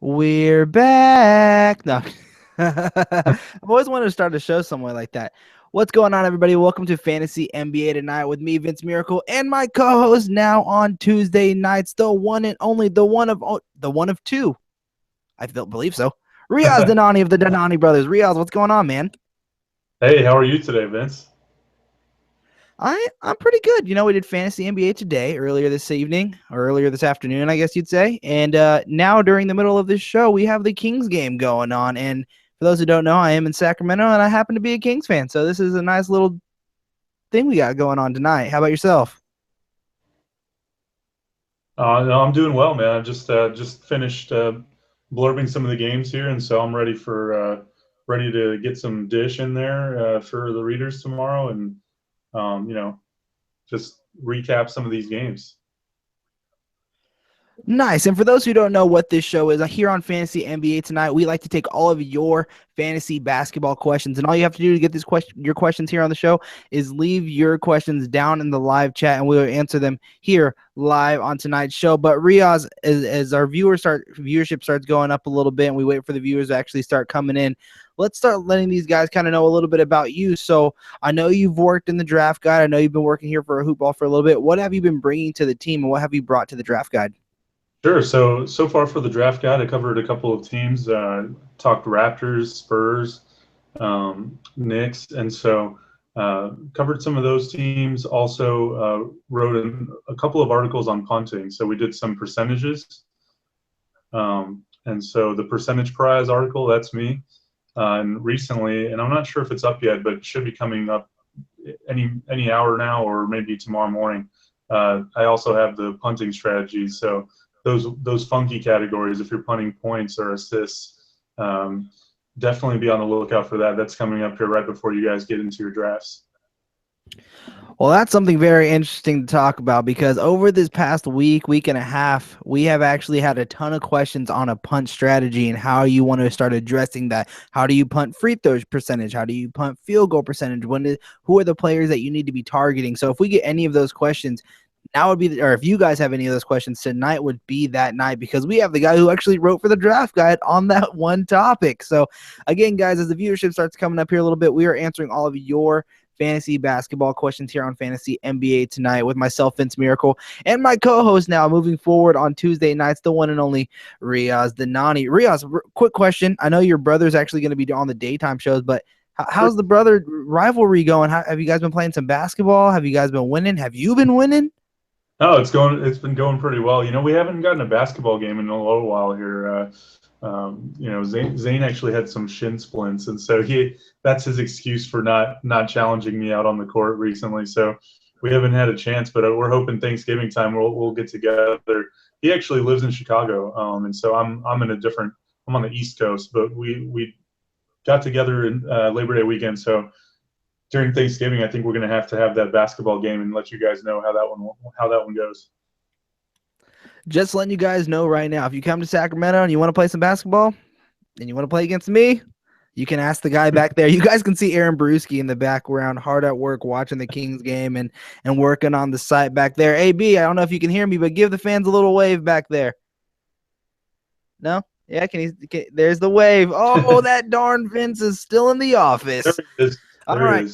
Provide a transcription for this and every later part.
We're back. No. I've always wanted to start a show somewhere like that. What's going on, everybody? Welcome to Fantasy NBA Tonight with me, Vince Miracle, and my co-host now on Tuesday nights, the one and only, the one of two. I don't believe so. Riaz Dhanani of the Dhanani Brothers. Riaz, what's going on, man? Hey, how are you today, Vince? I'm pretty good. We did Fantasy NBA today, earlier this evening, or earlier this afternoon, I guess you'd say. And now during the middle of this show, we have the Kings game going on. And for those who don't know, I am in Sacramento, and I happen to be a Kings fan. So this is a nice little thing we got going on tonight. How about yourself? No, I'm doing well, man. I just finished blurbing some of the games here, and so I'm ready to get some dish in there for the readers tomorrow, and um, you know, just recap some of these games. Nice. And for those who don't know what this show is, here on Fantasy NBA Tonight, we like to take all of your fantasy basketball questions. And all you have to do to get your questions here on the show is leave your questions down in the live chat, and we'll answer them here live on tonight's show. But Riaz, as our viewership starts going up a little bit and we wait for the viewers to actually start coming in, let's start letting these guys kind of know a little bit about you. So I know you've worked in the draft guide. I know you've been working here for a hoop ball for a little bit. What have you been bringing to the team, and what have you brought to the draft guide? Sure. So far for the draft guide, I covered a couple of teams. Talked Raptors, Spurs, Knicks, and so covered some of those teams. Also wrote a couple of articles on punting. So we did some percentages, and so the percentage prize article, that's me. And recently, and I'm not sure if it's up yet, but it should be coming up any hour now or maybe tomorrow morning. I also have the punting strategies. So those funky categories, if you're punting points or assists, definitely be on the lookout for that. That's coming up here right before you guys get into your drafts. Well, that's something very interesting to talk about, because over this past week and a half, we have actually had a ton of questions on a punt strategy and how you want to start addressing that. How do you punt free throw percentage? How do you punt field goal percentage? Who are the players that you need to be targeting? So if we get any of those questions, now would be, or if you guys have any of those questions, tonight would be that night, because we have the guy who actually wrote for the draft guide on that one topic. So again, guys, as the viewership starts coming up here a little bit, we are answering all of your fantasy basketball questions here on Fantasy NBA Tonight with myself, Vince Miracle, and my co-host now moving forward on Tuesday nights, the one and only Riaz Dhanani. Riaz, quick question. I know your brother's actually going to be on the daytime shows, but how's the brother rivalry going? Have you guys been playing some basketball? Have you guys been winning? Have you been winning? Oh, it's been going pretty well. We haven't gotten a basketball game in a little while here. Zane actually had some shin splints, and so that's his excuse for not challenging me out on the court recently. So we haven't had a chance, but we're hoping Thanksgiving time we'll get together. He actually lives in Chicago, and so I'm on the East Coast, but we got together in Labor Day weekend. So during Thanksgiving, I think we're going to have that basketball game and let you guys know how that one goes. Just letting you guys know right now, if you come to Sacramento and you want to play some basketball and you want to play against me, you can ask the guy back there. You guys can see Aaron Brewski in the background, hard at work watching the Kings game and working on the site back there. AB, I don't know if you can hear me, but give the fans a little wave back there. No? Yeah, there's the wave. Oh, that darn Vince is still in the office. There it is. All right.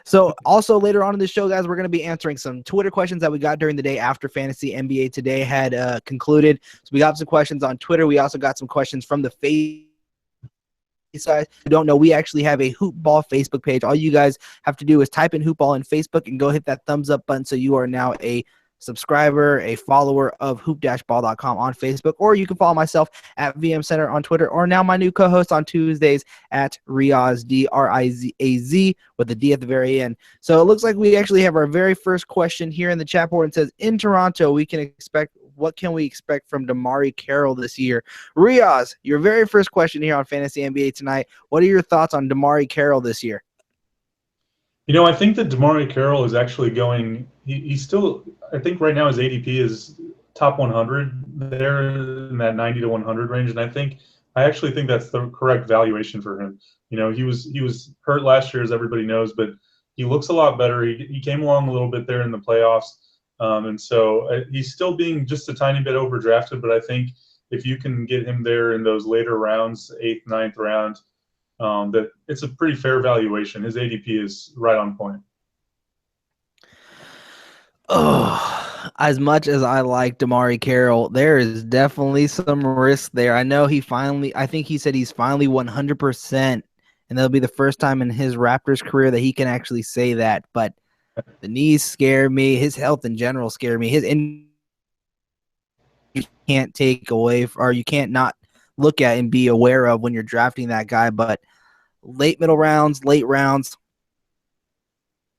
So also later on in the show, guys, we're going to be answering some Twitter questions that we got during the day after Fantasy NBA Today had concluded. So we got some questions on Twitter. We also got some questions from the Facebook side. If you don't know, we actually have a Hoop Ball Facebook page. All you guys have to do is type in Hoop Ball in Facebook and go hit that thumbs up button, so you are now a subscriber, a follower of hoop-ball.com on Facebook, or you can follow myself at VM Center on Twitter, or now my new co-host on Tuesdays at Riaz, D-R-I-Z-A-Z, with a D at the very end. So it looks like we actually have our very first question here in the chat board. It says, in Toronto, what can we expect from DeMarre Carroll this year? Riaz, your very first question here on Fantasy NBA Tonight. What are your thoughts on DeMarre Carroll this year? I think that DeMarre Carroll is actually going. He's still. I think right now his ADP is top 100 there in that 90 to 100 range, and I actually think that's the correct valuation for him. He was hurt last year, as everybody knows, but he looks a lot better. He came along a little bit there in the playoffs. And so he's still being just a tiny bit overdrafted, but I think if you can get him there in those later rounds, 8th, 9th round, that it's a pretty fair valuation. His ADP is right on point. Oh, as much as I like DeMarre Carroll, there is definitely some risk there. I think he said he's finally 100%, and that'll be the first time in his Raptors career that he can actually say that. But the knees scare me. His health in general scare me. You can't take away, or you can't not look at and be aware of when you're drafting that guy. But late rounds,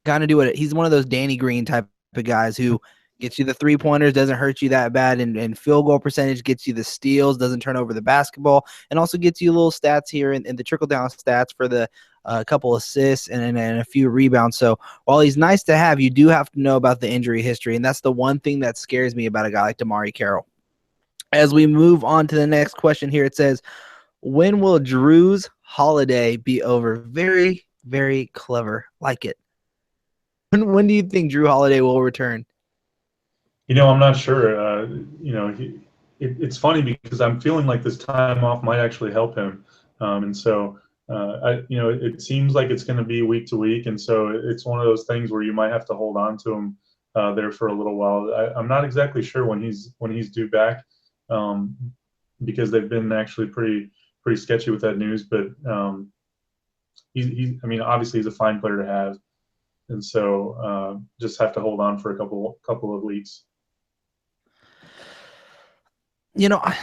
kind of do it. He's one of those Danny Green type of guys who gets you the 3-pointers, doesn't hurt you that bad, and field goal percentage, gets you the steals, doesn't turn over the basketball, and also gets you little stats here and the trickle-down stats for the couple assists and a few rebounds. So while he's nice to have, you do have to know about the injury history, and that's the one thing that scares me about a guy like DeMarre Carroll. As we move on to the next question here, it says, when will Jrue's holiday be over? Very, very clever. Like it. When do you think Jrue Holiday will return? I'm not sure. It's funny because I'm feeling like this time off might actually help him, and so it seems like it's going to be week to week, and so it's one of those things where you might have to hold on to him there for a little while. I'm not exactly sure when he's due back, because they've been actually pretty sketchy with that news. But obviously he's a fine player to have. And so just have to hold on for a couple of weeks. I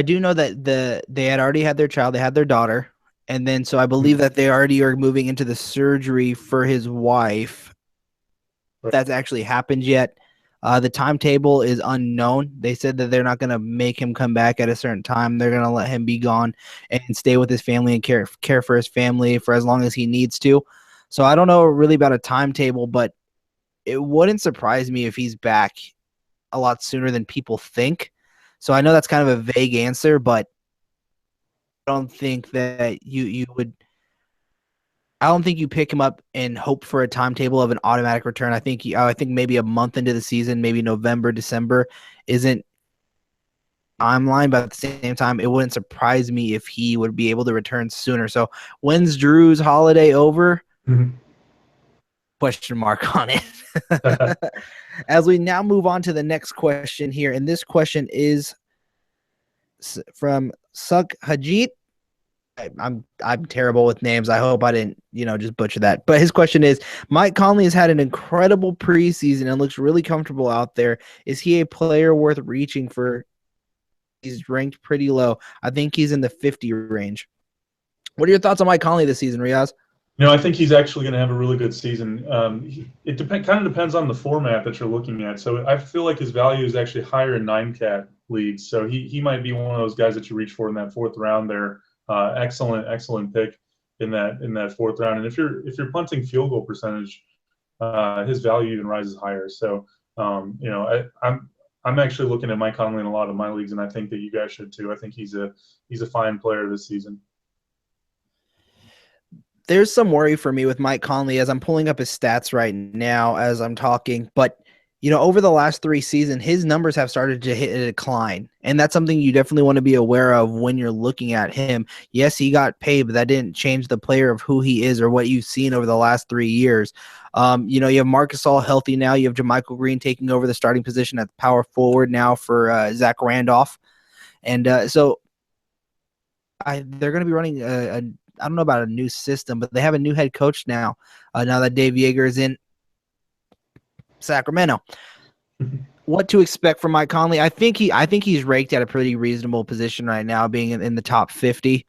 do know that they had already had their child. They had their daughter. And then so I believe that they already are moving into the surgery for his wife. Right. That's actually happened yet. The timetable is unknown. They said that they're not going to make him come back at a certain time. They're going to let him be gone and stay with his family and care for his family for as long as he needs to. So I don't know really about a timetable, but it wouldn't surprise me if he's back a lot sooner than people think. So I know that's kind of a vague answer, but I don't think that you would – I don't think you pick him up and hope for a timetable of an automatic return. I think maybe a month into the season, maybe November, December isn't timeline, but at the same time, it wouldn't surprise me if he would be able to return sooner. So when's Jrue's holiday over? Mm-hmm. Question mark on it. As we now move on to the next question here, and this question is from Suk Hajit. I'm terrible with names. I hope I didn't, just butcher that. But his question is, Mike Conley has had an incredible preseason and looks really comfortable out there. Is he a player worth reaching for? He's ranked pretty low. I think he's in the 50 range. What are your thoughts on Mike Conley this season, Riaz? I think he's actually going to have a really good season. It kind of depends on the format that you're looking at. So I feel like his value is actually higher in 9-cat leagues. So he might be one of those guys that you reach for in that 4th round there. Excellent pick in that 4th round. And if you're punting field goal percentage, his value even rises higher. So I'm actually looking at Mike Conley in a lot of my leagues, and I think that you guys should too. I think he's a fine player this season. There's some worry for me with Mike Conley as I'm pulling up his stats right now as I'm talking, but over the last 3 seasons, his numbers have started to hit a decline, and that's something you definitely want to be aware of when you're looking at him. Yes, he got paid, but that didn't change the player of who he is or what you've seen over the last 3 years. You have Marcus all healthy now. You have JaMychal Green taking over the starting position at power forward now for Zach Randolph, and so they're going to be running I don't know about a new system, but they have a new head coach now. Now that Dave Yeager is in Sacramento. What to expect from Mike Conley? I think he's ranked at a pretty reasonable position right now, being in the top 50.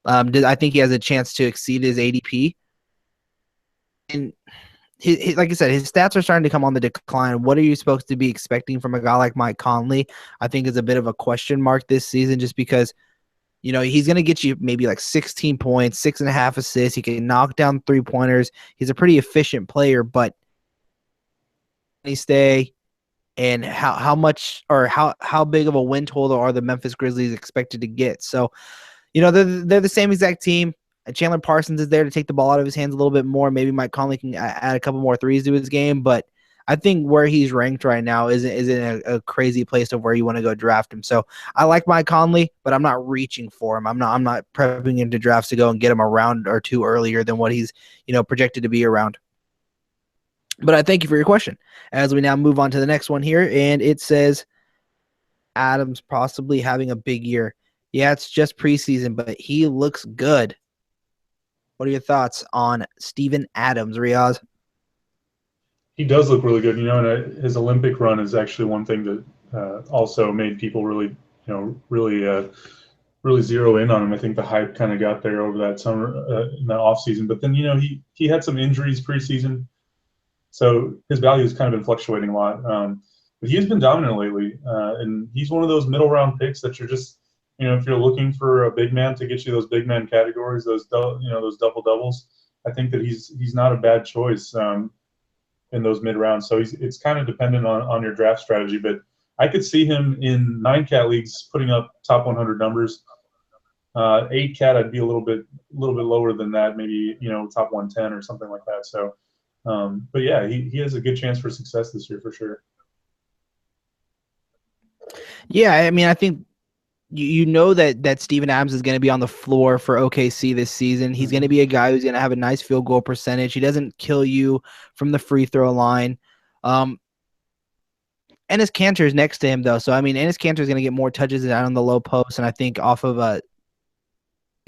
I think he has a chance to exceed his ADP. And like I said, his stats are starting to come on the decline. What are you supposed to be expecting from a guy like Mike Conley? I think is a bit of a question mark this season, just because he's going to get you maybe like 16 points, 6.5 assists. He can knock down 3-pointers. He's a pretty efficient player, but he stay and how much or how big of a win total are the Memphis Grizzlies expected to get? So, they're the same exact team. Chandler Parsons is there to take the ball out of his hands a little bit more. Maybe Mike Conley can add a couple more threes to his game, but I think where he's ranked right now isn't a crazy place of where you want to go draft him. So I like Mike Conley, but I'm not reaching for him. I'm not prepping into drafts to go and get him a round or two earlier than what he's projected to be around. But I thank you for your question. As we now move on to the next one here, and it says Adams possibly having a big year. Yeah, it's just preseason, but he looks good. What are your thoughts on Steven Adams, Riaz? He does look really good, and his Olympic run is actually one thing that also made people really, really zero in on him. I think the hype kind of got there over that summer in the offseason. But then, he had some injuries preseason, so his value has kind of been fluctuating a lot. But he has been dominant lately, and he's one of those middle round picks that you're just, if you're looking for a big man to get you those big man categories, those double doubles, I think that he's not a bad choice in those mid rounds. So it's kind of dependent on your draft strategy, but I could see him in 9-cat leagues putting up top 100 numbers. 8-cat, I'd be a little bit lower than that, maybe top 110 or something like that. So, but yeah, he has a good chance for success this year for sure. Yeah, I mean, I think that Steven Adams is going to be on the floor for OKC this season. He's going to be a guy who's going to have a nice field goal percentage. He doesn't kill you from the free throw line. Enes Kanter is next to him, though. So, I mean, Enes Kanter is going to get more touches down on the low post, and I think off of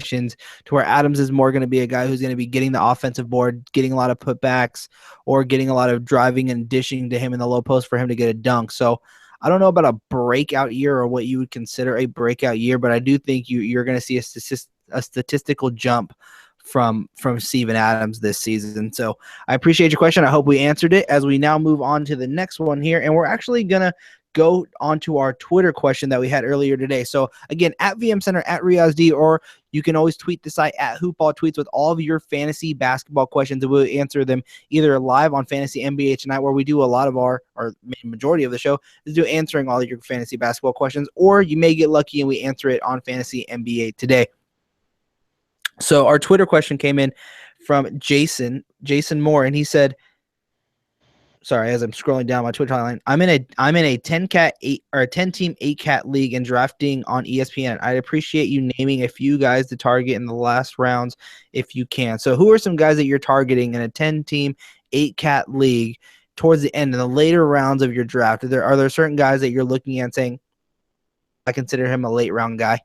to where Adams is more going to be a guy who's going to be getting the offensive board, getting a lot of putbacks, or getting a lot of driving and dishing to him in the low post for him to get a dunk. So, I don't know about a breakout year or what you would consider a breakout year, but I do think you're going to see a statistical jump from Steven Adams this season. So I appreciate your question. I hope we answered it. As we now move on to the next one here, and we're actually going to go onto our Twitter question that we had earlier today. So again, at VM Center, at Riaz D, or you can always tweet the site at Hoopball Tweets with all of your fantasy basketball questions, and we'll answer them either live on Fantasy NBA Tonight, where we do a lot of our majority of the show is do answering all of your fantasy basketball questions, or you may get lucky and we answer it on Fantasy NBA Today. So our Twitter question came in from Jason Moore, and he said, sorry, as I'm scrolling down my Twitter timeline, I'm in a 10-cat 8 or a 10-team 8-cat league and drafting on ESPN. I'd appreciate you naming a few guys to target in the last rounds if you can. So who are some guys that you're targeting in a 10-team 8-cat league towards the end in the later rounds of your draft? Are there certain guys that you're looking at saying, I consider him a late round guy?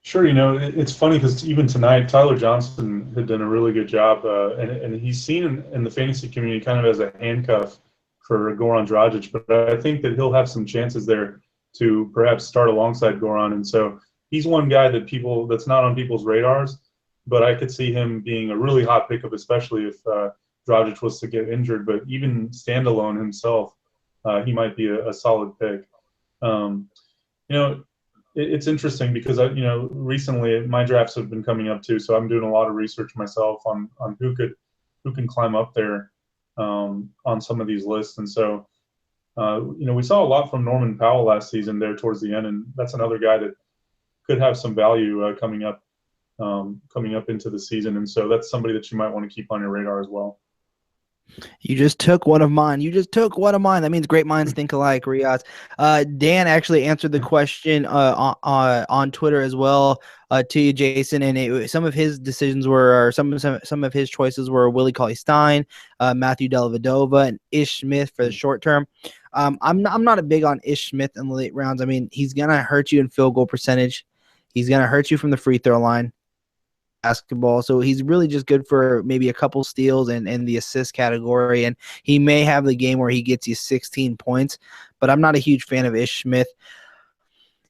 Sure, it's funny because even tonight, Tyler Johnson had done a really good job, and he's seen in the fantasy community kind of as a handcuff for Goran Dragic, but I think that he'll have some chances there to perhaps start alongside Goran, and so he's one guy that's not on people's radars, but I could see him being a really hot pickup, especially if Dragic was to get injured, but even standalone himself, he might be a solid pick. It's interesting because recently my drafts have been coming up too, so I'm doing a lot of research myself on who can climb up there on some of these lists, and so we saw a lot from Norman Powell last season there towards the end, and that's another guy that could have some value coming up into the season, and so that's somebody that you might want to keep on your radar as well. You just took one of mine. That means great minds think alike, Riaz. Dan actually answered the question on Twitter as well to you, Jason. And some of his decisions were, or some of his choices were Willie Cauley-Stein, Matthew Dellavedova, and Ish Smith for the short term. I'm not a big on Ish Smith in the late rounds. I mean, he's gonna hurt you in field goal percentage. He's gonna hurt you from the free throw line. Basketball, so he's really just good for maybe a couple steals and the assist category, and he may have the game where he gets you 16 points, but I'm not a huge fan of Ish Smith.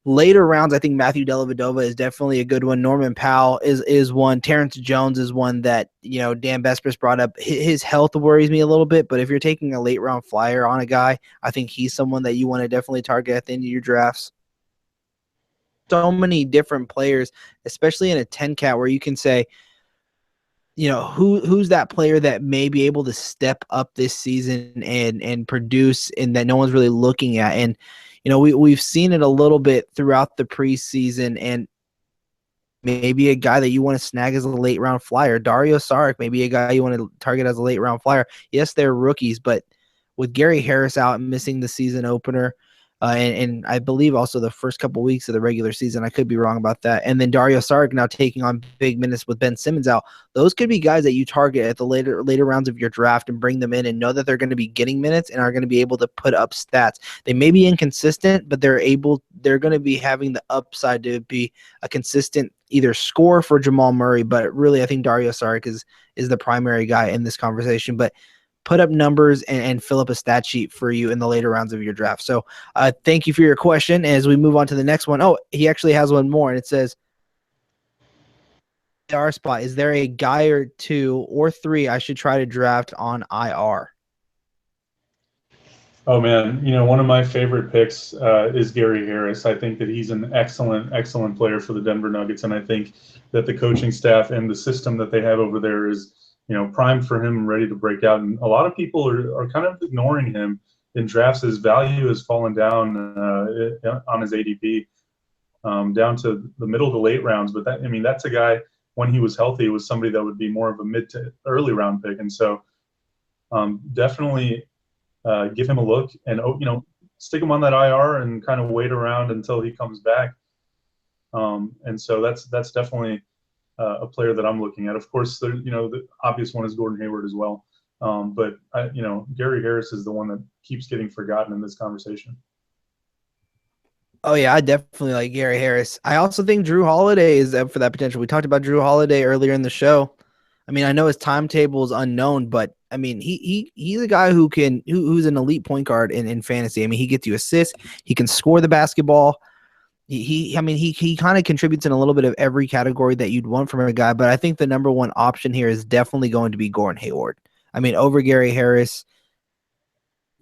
Later rounds, I think Matthew Dellavedova is definitely a good one. Norman Powell is one. Terrence Jones is one that Dan Vespers brought up. His health worries me a little bit, but if you're taking a late round flyer on a guy, I think he's someone that you want to definitely target at the end of your drafts. So many different players, especially in a 10-cat, where you can say, who's that player that may be able to step up this season and produce, and that no one's really looking at. And we've seen it a little bit throughout the preseason, and maybe a guy that you want to snag as a late round flyer. Dario Saric, maybe a guy you want to target as a late round flyer. Yes, they're rookies, but with Gary Harris out missing the season opener, and I believe also the first couple weeks of the regular season, I could be wrong about that. And then Dario Saric now taking on big minutes with Ben Simmons out. Those could be guys that you target at the later rounds of your draft and bring them in and know that they're going to be getting minutes and are going to be able to put up stats. They may be inconsistent, but they're going to be having the upside to be a consistent either score for Jamal Murray, but really I think Dario Saric is the primary guy in this conversation. But put up numbers and fill up a stat sheet for you in the later rounds of your draft. So thank you for your question. As we move on to the next one, he actually has one more, and it says, IR spot, is there a guy or two or three I should try to draft on IR? Oh man, one of my favorite picks is Gary Harris. I think that he's an excellent player for the Denver Nuggets, and I think that the coaching staff and the system that they have over there is primed for him, ready to break out. And a lot of people are kind of ignoring him in drafts. His value has fallen down on his ADP down to the middle to late rounds. But that's a guy, when he was healthy, was somebody that would be more of a mid to early round pick. And so definitely give him a look and, stick him on that IR and kind of wait around until he comes back. And so that's definitely a player that I'm looking at. Of course, the obvious one is Gordon Hayward as well. But Gary Harris is the one that keeps getting forgotten in this conversation. Oh yeah, I definitely like Gary Harris. I also think Jrue Holiday is up for that potential. We talked about Jrue Holiday earlier in the show. I mean, I know his timetable is unknown, but I mean, he's a guy who's an elite point guard in fantasy. I mean, he gets you assists, he can score the basketball. He kind of contributes in a little bit of every category that you'd want from a guy, but I think the number one option here is definitely going to be Gordon Hayward. I mean, over Gary Harris.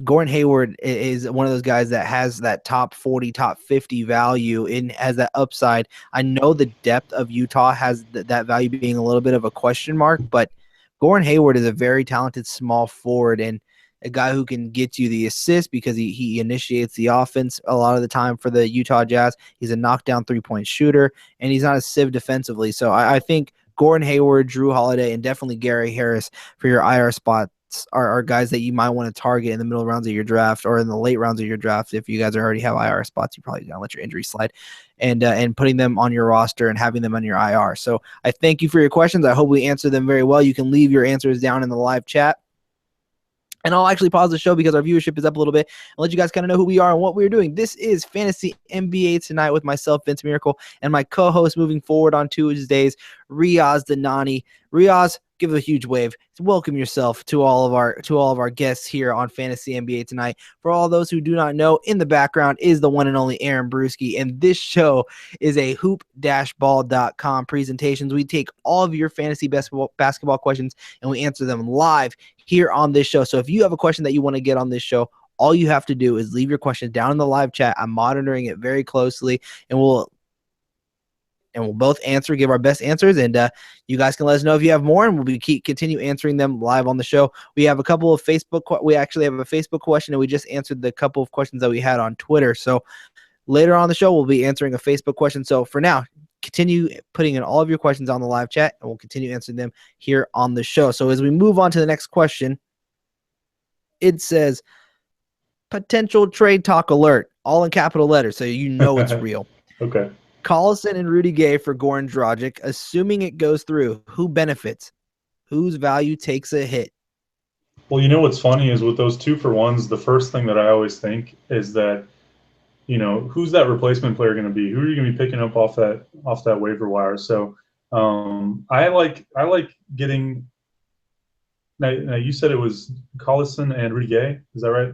Gordon Hayward is one of those guys that has that top 40, top 50 value and has that upside. I know the depth of Utah has that value being a little bit of a question mark, but Gordon Hayward is a very talented small forward and a guy who can get you the assist because he initiates the offense a lot of the time for the Utah Jazz. He's a knockdown three-point shooter, and he's not a sieve defensively. So I think Gordon Hayward, Jrue Holiday, and definitely Gary Harris for your IR spot are guys that you might want to target in the middle rounds of your draft or in the late rounds of your draft. If you guys already have IR spots, you probably gonna let your injury slide, and putting them on your roster and having them on your IR. So I thank you for your questions. I hope we answered them very well. You can leave your answers down in the live chat. And I'll actually pause the show because our viewership is up a little bit and let you guys kind of know who we are and what we're doing. This is Fantasy NBA Tonight with myself, Vince Miracle, and my co-host moving forward on Tuesdays, Riaz Dhanani. Riaz, give a huge wave. Welcome yourself to all of our guests here on Fantasy NBA Tonight. For all those who do not know, in the background is the one and only Aaron Brewski, and this show is a hoop-ball.com presentations. We take all of your fantasy basketball questions and we answer them live here on this show. So if you have a question that you want to get on this show, all you have to do is leave your question down in the live chat. I'm monitoring it very closely, and we'll both give our best answers, and you guys can let us know if you have more, and we'll continue answering them live on the show. We have a couple of we actually have a Facebook question, and we just answered the couple of questions that we had on Twitter. So later on the show, we'll be answering a Facebook question. So for now, continue putting in all of your questions on the live chat, and we'll continue answering them here on the show. So as we move on to the next question, it says, potential trade talk alert, all in capital letters, so you know it's real. Okay. Collison and Rudy Gay for Goran Dragic. Assuming it goes through, who benefits? Whose value takes a hit? Well, what's funny is with those 2-for-1s, the first thing that I always think is that, who's that replacement player going to be? Who are you going to be picking up off that waiver wire? So I like getting. Now you said it was Collison and Rudy Gay. Is that right?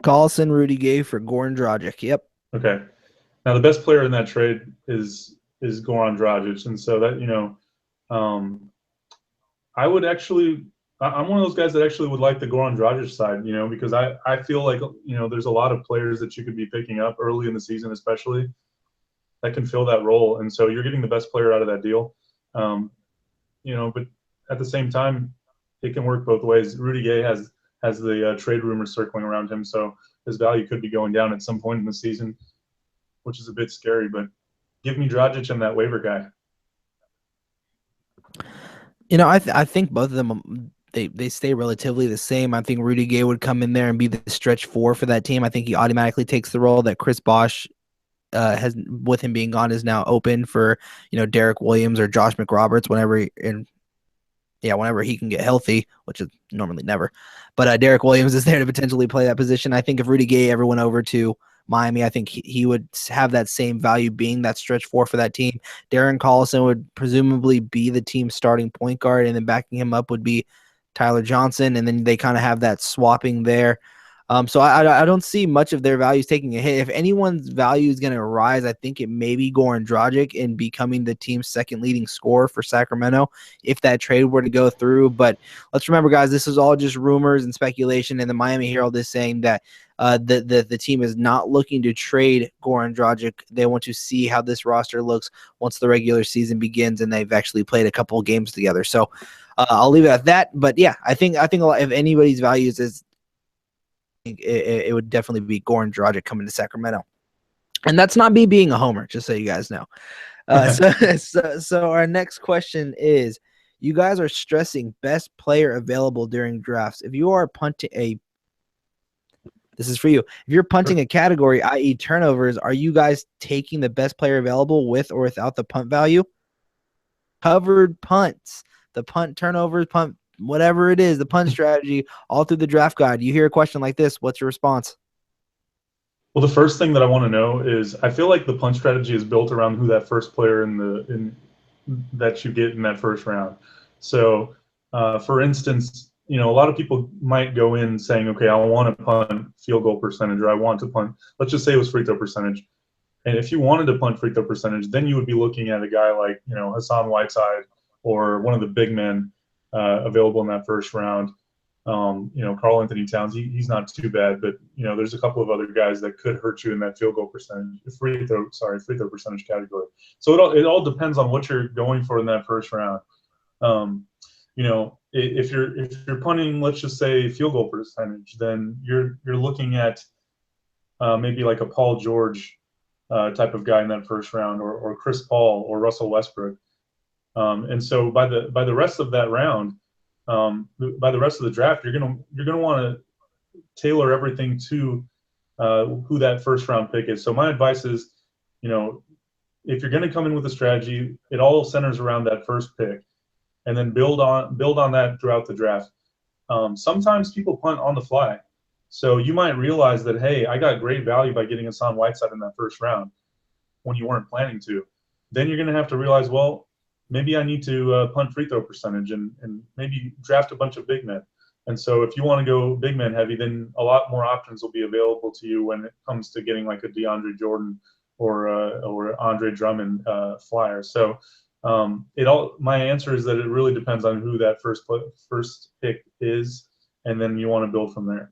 Collison, Rudy Gay for Goran Dragic. Yep. Okay. Now the best player in that trade is Goran Dragic, and so that I would actually. I'm one of those guys that actually would like the Goran Dragic side, because I feel like there's a lot of players that you could be picking up early in the season, especially that can fill that role, and so you're getting the best player out of that deal. But at the same time, it can work both ways. Rudy Gay has the trade rumors circling around him, so his value could be going down at some point in the season, which is a bit scary. But give me Dragic and that waiver guy. I think both of them they stay relatively the same. I think Rudy Gay would come in there and be the stretch four for that team. I think he automatically takes the role that Chris Bosh has, with him being gone, is now open for Derek Williams or Josh McRoberts whenever he can get healthy, which is normally never. But Derek Williams is there to potentially play that position. I think if Rudy Gay ever went over to Miami, I think he would have that same value being that stretch four for that team. Darren Collison would presumably be the team's starting point guard, and then backing him up would be Tyler Johnson, and then they kind of have that swapping there. So I don't see much of their values taking a hit. If anyone's value is going to rise, I think it may be Goran Dragic in becoming the team's second leading scorer for Sacramento if that trade were to go through. But let's remember, guys, this is all just rumors and speculation, and the Miami Herald is saying that the team is not looking to trade Goran Dragic. They want to see how this roster looks once the regular season begins and they've actually played a couple of games together. So I'll leave it at that. But yeah, I think a lot, if anybody's values is, it would definitely be Goran Dragic coming to Sacramento. And that's not me being a homer, just so you guys know. So our next question is, you guys are stressing best player available during drafts. If you are punting this is for you. If you're punting a category, i.e. turnovers, are you guys taking the best player available with or without the punt value? Covered punts, the punt turnovers, punt whatever it is, the punt strategy, all through the draft guide. You hear a question like this, what's your response? Well, the first thing that I want to know is, I feel like the punt strategy is built around who that first player that you get in that first round. So, for instance, a lot of people might go in saying, okay, I want to punt field goal percentage, or I want to punt, let's just say it was free throw percentage. And if you wanted to punt free throw percentage, then you would be looking at a guy like, Hassan Whiteside or one of the big men available in that first round. Karl Anthony Towns, he's not too bad, but there's a couple of other guys that could hurt you in that field goal percentage, free throw percentage category. So it all depends on what you're going for in that first round. If you're punting, let's just say field goal percentage, then you're looking at maybe like a Paul George type of guy in that first round, or Chris Paul or Russell Westbrook. And so by the rest of that round, by the rest of the draft, you're gonna want to tailor everything to who that first round pick is. So my advice is, if you're going to come in with a strategy, it all centers around that first pick, and then build on that throughout the draft. Sometimes people punt on the fly, so you might realize that, hey, I got great value by getting Hassan Whiteside in that first round when you weren't planning to. Then you're going to have to realize, well, maybe I need to punt free throw percentage and maybe draft a bunch of big men. And so if you want to go big man heavy, then a lot more options will be available to you when it comes to getting like a DeAndre Jordan or Andre Drummond flyer. So my answer is that it really depends on who that first pick is, and then you want to build from there.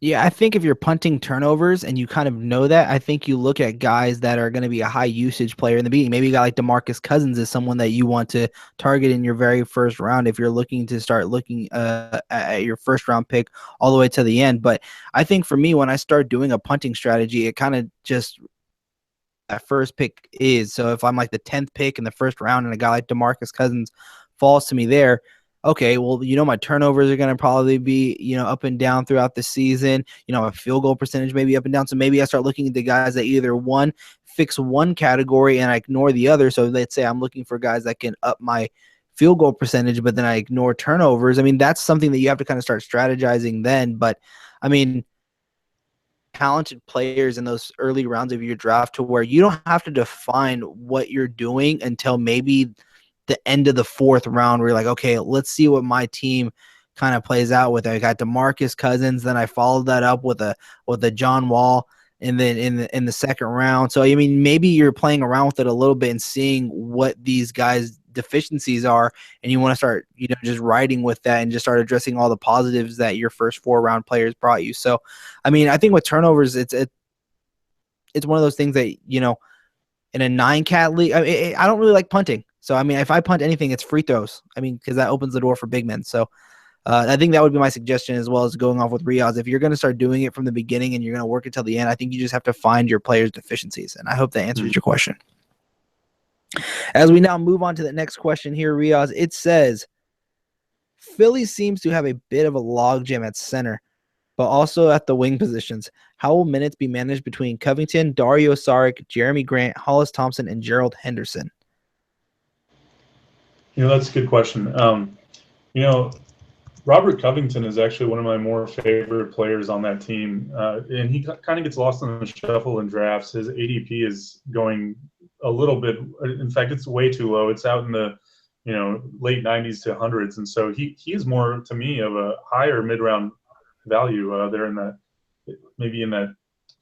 Yeah, I think if you're punting turnovers and you kind of know that, I think you look at guys that are going to be a high usage player in the beginning. Maybe a guy like DeMarcus Cousins is someone that you want to target in your very first round if you're looking to start looking at your first round pick all the way to the end. But I think for me, when I start doing a punting strategy, it kind of just that first pick is. So if I'm like the 10th pick in the first round and a guy like DeMarcus Cousins falls to me there, okay, well, my turnovers are going to probably be, up and down throughout the season. My field goal percentage may be up and down. So maybe I start looking at the guys that either fix one category and I ignore the other. So let's say I'm looking for guys that can up my field goal percentage, but then I ignore turnovers. I mean, that's something that you have to kind of start strategizing then. But I mean, talented players in those early rounds of your draft to where you don't have to define what you're doing until maybe the end of the fourth round, where you're like, okay, let's see what my team kind of plays out with. I got DeMarcus Cousins, then I followed that up with a John Wall, and then in the second round. So I mean, maybe you're playing around with it a little bit and seeing what these guys' deficiencies are, and you want to start, just riding with that and just start addressing all the positives that your first 4-round players brought you. So, I mean, I think with turnovers, it's one of those things that in a 9-cat league, I don't really like punting. So, I mean, if I punt anything, it's free throws. I mean, because that opens the door for big men. So, I think that would be my suggestion, as well as going off with Riaz. If you're going to start doing it from the beginning and you're going to work it till the end, I think you just have to find your players' deficiencies. And I hope that answers your question. As we now move on to the next question here, Riaz, it says, Philly seems to have a bit of a logjam at center, but also at the wing positions. How will minutes be managed between Covington, Dario Saric, Jeremy Grant, Hollis Thompson, and Gerald Henderson? That's a good question. Robert Covington is actually one of my more favorite players on that team, and he kind of gets lost in the shuffle in drafts. His ADP is going a little bit. In fact, it's way too low. It's out in the late 90s to hundreds, and so he is more, to me, of a higher mid-round value there in that, maybe in that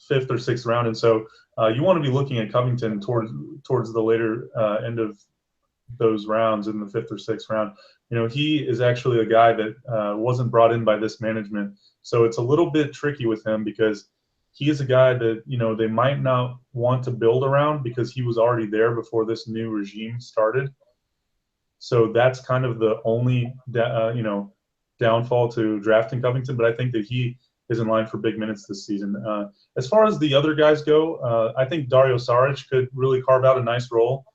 5th or 6th round. And so you want to be looking at Covington towards the later end of those rounds, in the 5th or 6th round. He is actually a guy that wasn't brought in by this management, so it's a little bit tricky with him because he is a guy that they might not want to build around because he was already there before this new regime started. So that's kind of the only downfall to drafting Covington, but I think that he is in line for big minutes this season. As far as the other guys go, I think Dario Saric could really carve out a nice role.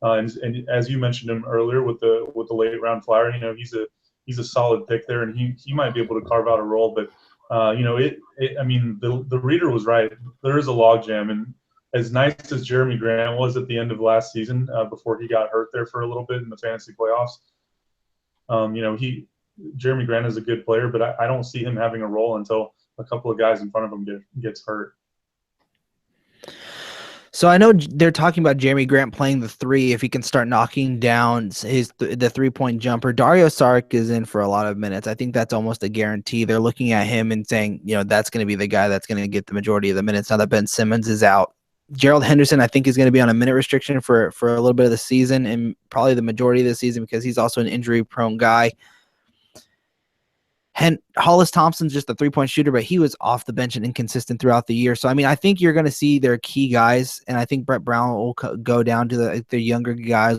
And as you mentioned him earlier with the late round flyer, he's a solid pick there, and he might be able to carve out a role. But the reader was right. There is a logjam, and as nice as Jeremy Grant was at the end of last season, before he got hurt there for a little bit in the fantasy playoffs, Jeremy Grant is a good player, but I don't see him having a role until a couple of guys in front of him gets hurt. So I know they're talking about Jeremy Grant playing the 3 if he can start knocking down the 3-point jumper. Dario Saric is in for a lot of minutes. I think that's almost a guarantee. They're looking at him and saying, that's going to be the guy that's going to get the majority of the minutes now that Ben Simmons is out. Gerald Henderson, I think, is going to be on a minute restriction for a little bit of the season, and probably the majority of the season, because he's also an injury-prone guy. Hollis Thompson's just a 3-point shooter, but he was off the bench and inconsistent throughout the year. So, I think you're going to see their key guys, and I think Brett Brown will go down to the younger guys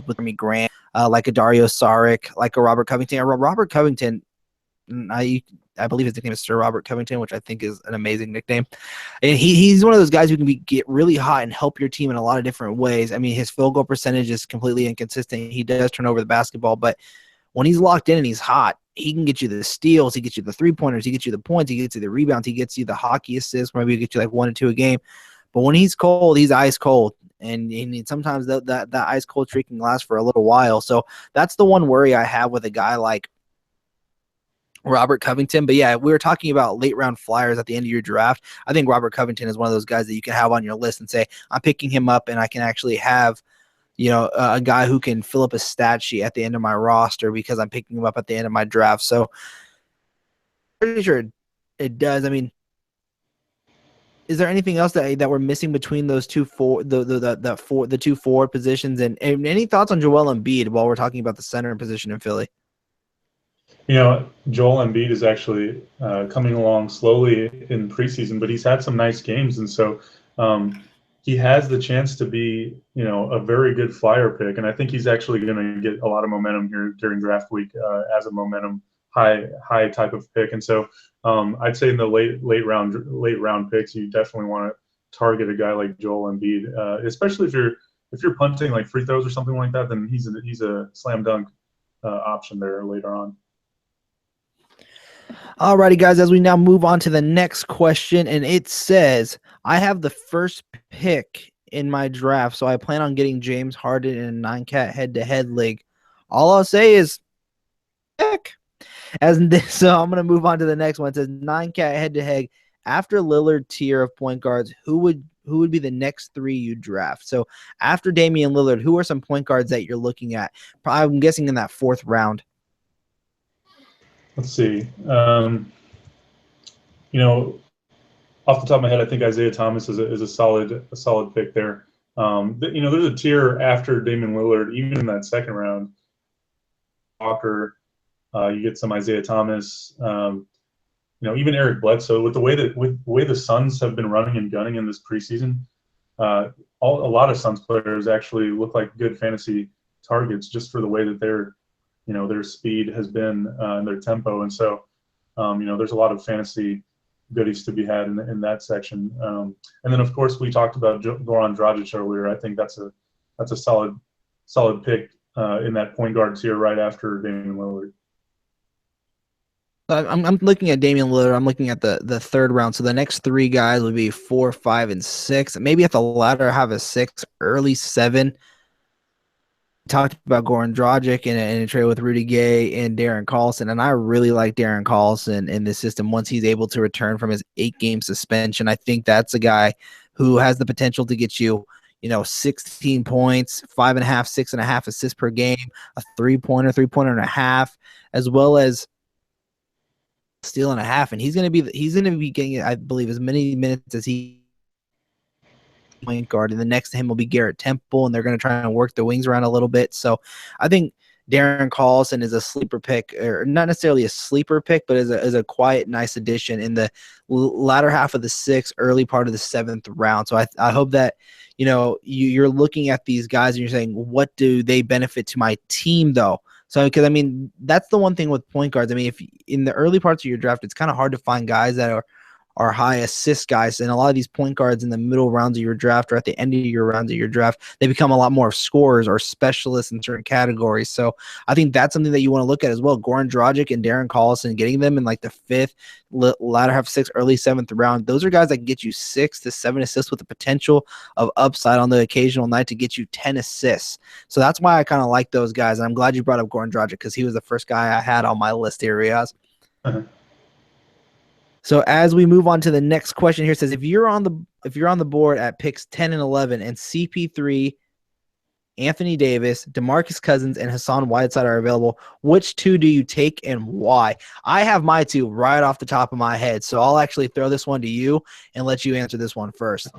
with Jeremy Grant, like a Dario Saric, like a Robert Covington. Robert Covington, I believe his nickname is Sir Robert Covington, which I think is an amazing nickname. And he's one of those guys who can get really hot and help your team in a lot of different ways. His field goal percentage is completely inconsistent. He does turn over the basketball, but when he's locked in and he's hot, he can get you the steals, he gets you the 3-pointers, he gets you the points, he gets you the rebounds, he gets you the hockey assists, maybe he gets you like 1 or 2 a game. But when he's cold, he's ice cold. And sometimes that ice cold streak can last for a little while. So that's the one worry I have with a guy like Robert Covington. But yeah, we were talking about late round flyers at the end of your draft. I think Robert Covington is one of those guys that you can have on your list and say, I'm picking him up, and I can actually have a guy who can fill up a stat sheet at the end of my roster because I'm picking him up at the end of my draft. So pretty sure it does. Is there anything else that we're missing between those two the two forward positions? And any thoughts on Joel Embiid while we're talking about the center position in Philly? Joel Embiid is actually coming along slowly in preseason, but he's had some nice games, and so he has the chance to be, a very good flyer pick, and I think he's actually going to get a lot of momentum here during draft week as a momentum high type of pick. And so I'd say in the late round picks, you definitely want to target a guy like Joel Embiid, especially if you're punting like free throws or something like that. Then he's a slam dunk option there later on. Alrighty, guys, as we now move on to the next question, and it says, I have the first pick in my draft, so I plan on getting James Harden in a 9-cat head-to-head league. All I'll say is, heck. So I'm going to move on to the next one. It says 9-cat head-to-head. After Lillard tier of point guards, who would be the next 3 you draft? So after Damian Lillard, who are some point guards that you're looking at? Probably, I'm guessing in that 4th round. Let's see. Off the top of my head, I think Isaiah Thomas is a solid pick there. There's a tier after Damian Lillard, even in that 2nd round. Walker, you get some Isaiah Thomas, even Eric Bledsoe. With the way the Suns have been running and gunning in this preseason, a lot of Suns players actually look like good fantasy targets just for the way that they're their speed has been and their tempo. And so, there's a lot of fantasy goodies to be had in that section. And then, of course, we talked about Goran Dragic earlier. I think that's a solid pick in that point guard tier right after Damian Lillard. I'm looking at Damian Lillard. I'm looking at the third round. So the next three guys would be 4, 5, and 6. Maybe at the latter have a 6, early 7. Talked about Goran Dragic in a trade with Rudy Gay and Darren Collison, and I really like Darren Collison in this system once he's able to return from his 8-game suspension. I think that's a guy who has the potential to get you, 16 points, 5.5, 6.5 assists per game, a 3-pointer and a half, as well as steal and a half, and he's going to be getting, I believe, as many minutes as he point guard, and the next to him will be Garrett Temple, and they're going to try and work the wings around a little bit. So I think Darren Collison is a sleeper pick, or not necessarily a sleeper pick, but as a quiet, nice addition in the latter half of the 6th, early part of the 7th round. So I hope that you're looking at these guys and you're saying, what do they benefit to my team though? So, because I mean, that's the one thing with point guards. I mean, if in the early parts of your draft, it's kind of hard to find guys that are high assist guys. And a lot of these point guards in the middle rounds of your draft or at the end of your rounds of your draft, they become a lot more scorers or specialists in certain categories. So I think that's something that you want to look at as well. Goran Dragic and Darren Collison, getting them in like the 5th, latter half 6th, early 7th round. Those are guys that can get you 6 to 7 assists with the potential of upside on the occasional night to get you 10 assists. So that's why I kind of like those guys. And I'm glad you brought up Goran Dragic because he was the first guy I had on my list here, Riaz. Uh-huh. So as we move on to the next question here, it says if you're on the board at picks 10 and 11 and CP3, Anthony Davis, DeMarcus Cousins, and Hassan Whiteside are available, which 2 do you take and why? I have my 2 right off the top of my head, so I'll actually throw this one to you and let you answer this one first.